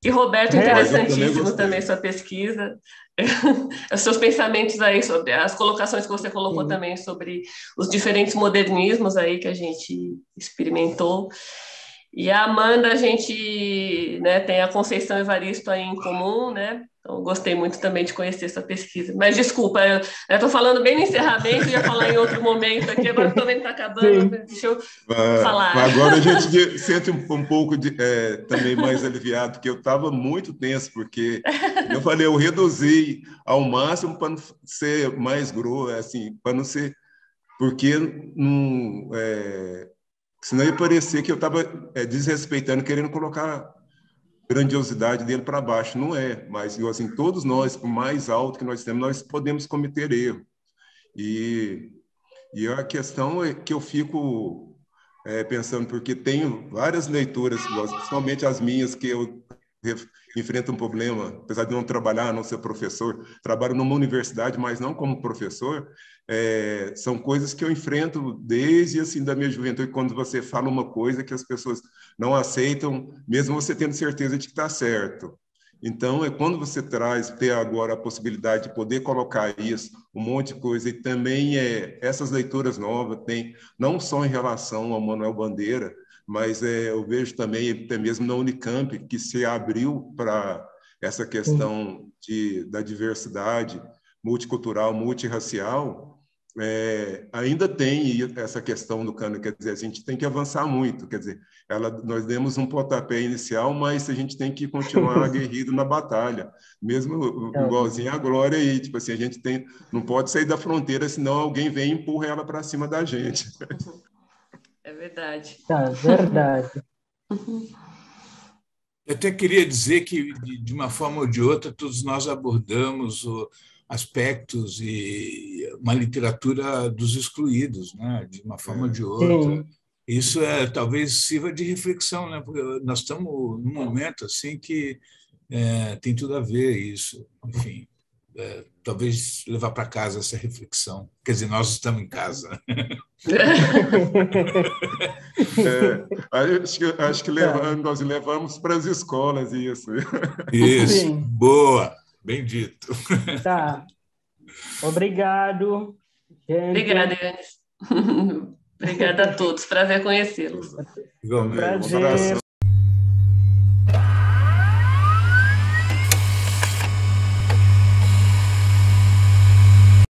E Roberto, Mas eu interessantíssimo também sua pesquisa, os seus pensamentos aí sobre as colocações que você colocou também sobre os diferentes modernismos aí que a gente experimentou. E a Amanda, a gente, né, tem a Conceição Evaristo aí em comum, né? Então, gostei muito também de conhecer sua pesquisa. Mas, desculpa, eu estou falando bem no encerramento, ia falar em outro momento aqui, agora que também está acabando, deixa eu falar. Mas agora a gente sente um pouco também mais aliviado, porque eu estava muito tenso, porque eu falei, eu reduzi ao máximo para não ser mais grosso, assim, para não ser... Porque não... senão ia parecer que eu estava desrespeitando, querendo colocar grandiosidade dele para baixo. Não é, mas assim, todos nós, por mais alto que nós temos, nós podemos cometer erro. E a questão é que eu fico pensando, porque tenho várias leituras, principalmente as minhas, que eu enfrento um problema, apesar de não trabalhar, não ser professor, trabalho numa universidade, mas não como professor, são coisas que eu enfrento desde assim da minha juventude, quando você fala uma coisa que as pessoas não aceitam, mesmo você tendo certeza de que está certo. Então, quando você ter agora a possibilidade de poder colocar isso, um monte de coisa, e também essas leituras novas, tem não só em relação ao Manuel Bandeira, mas eu vejo também, até mesmo na Unicamp, que se abriu para essa questão da diversidade multicultural, multirracial, ainda tem essa questão do cânone, quer dizer, a gente tem que avançar muito, quer dizer, nós demos um pontapé inicial, mas a gente tem que continuar aguerrido na batalha, mesmo igualzinho a Glória aí, tipo assim, a gente não pode sair da fronteira, senão alguém vem e empurra ela para cima da gente. É verdade. Verdade. Eu até queria dizer que, de uma forma ou de outra, todos nós abordamos aspectos e uma literatura dos excluídos, né? De uma forma ou de outra. Isso talvez sirva de reflexão, né? Porque nós estamos num momento assim que tem tudo a ver isso. Enfim, talvez levar para casa essa reflexão. Quer dizer, nós estamos em casa. Acho que nós levamos para as escolas isso. Isso, boa, bem dito. Tá. Obrigado, gente. Obrigada, Yanis. Obrigada a todos. Prazer conhecê-los. Igualmente. Prazer.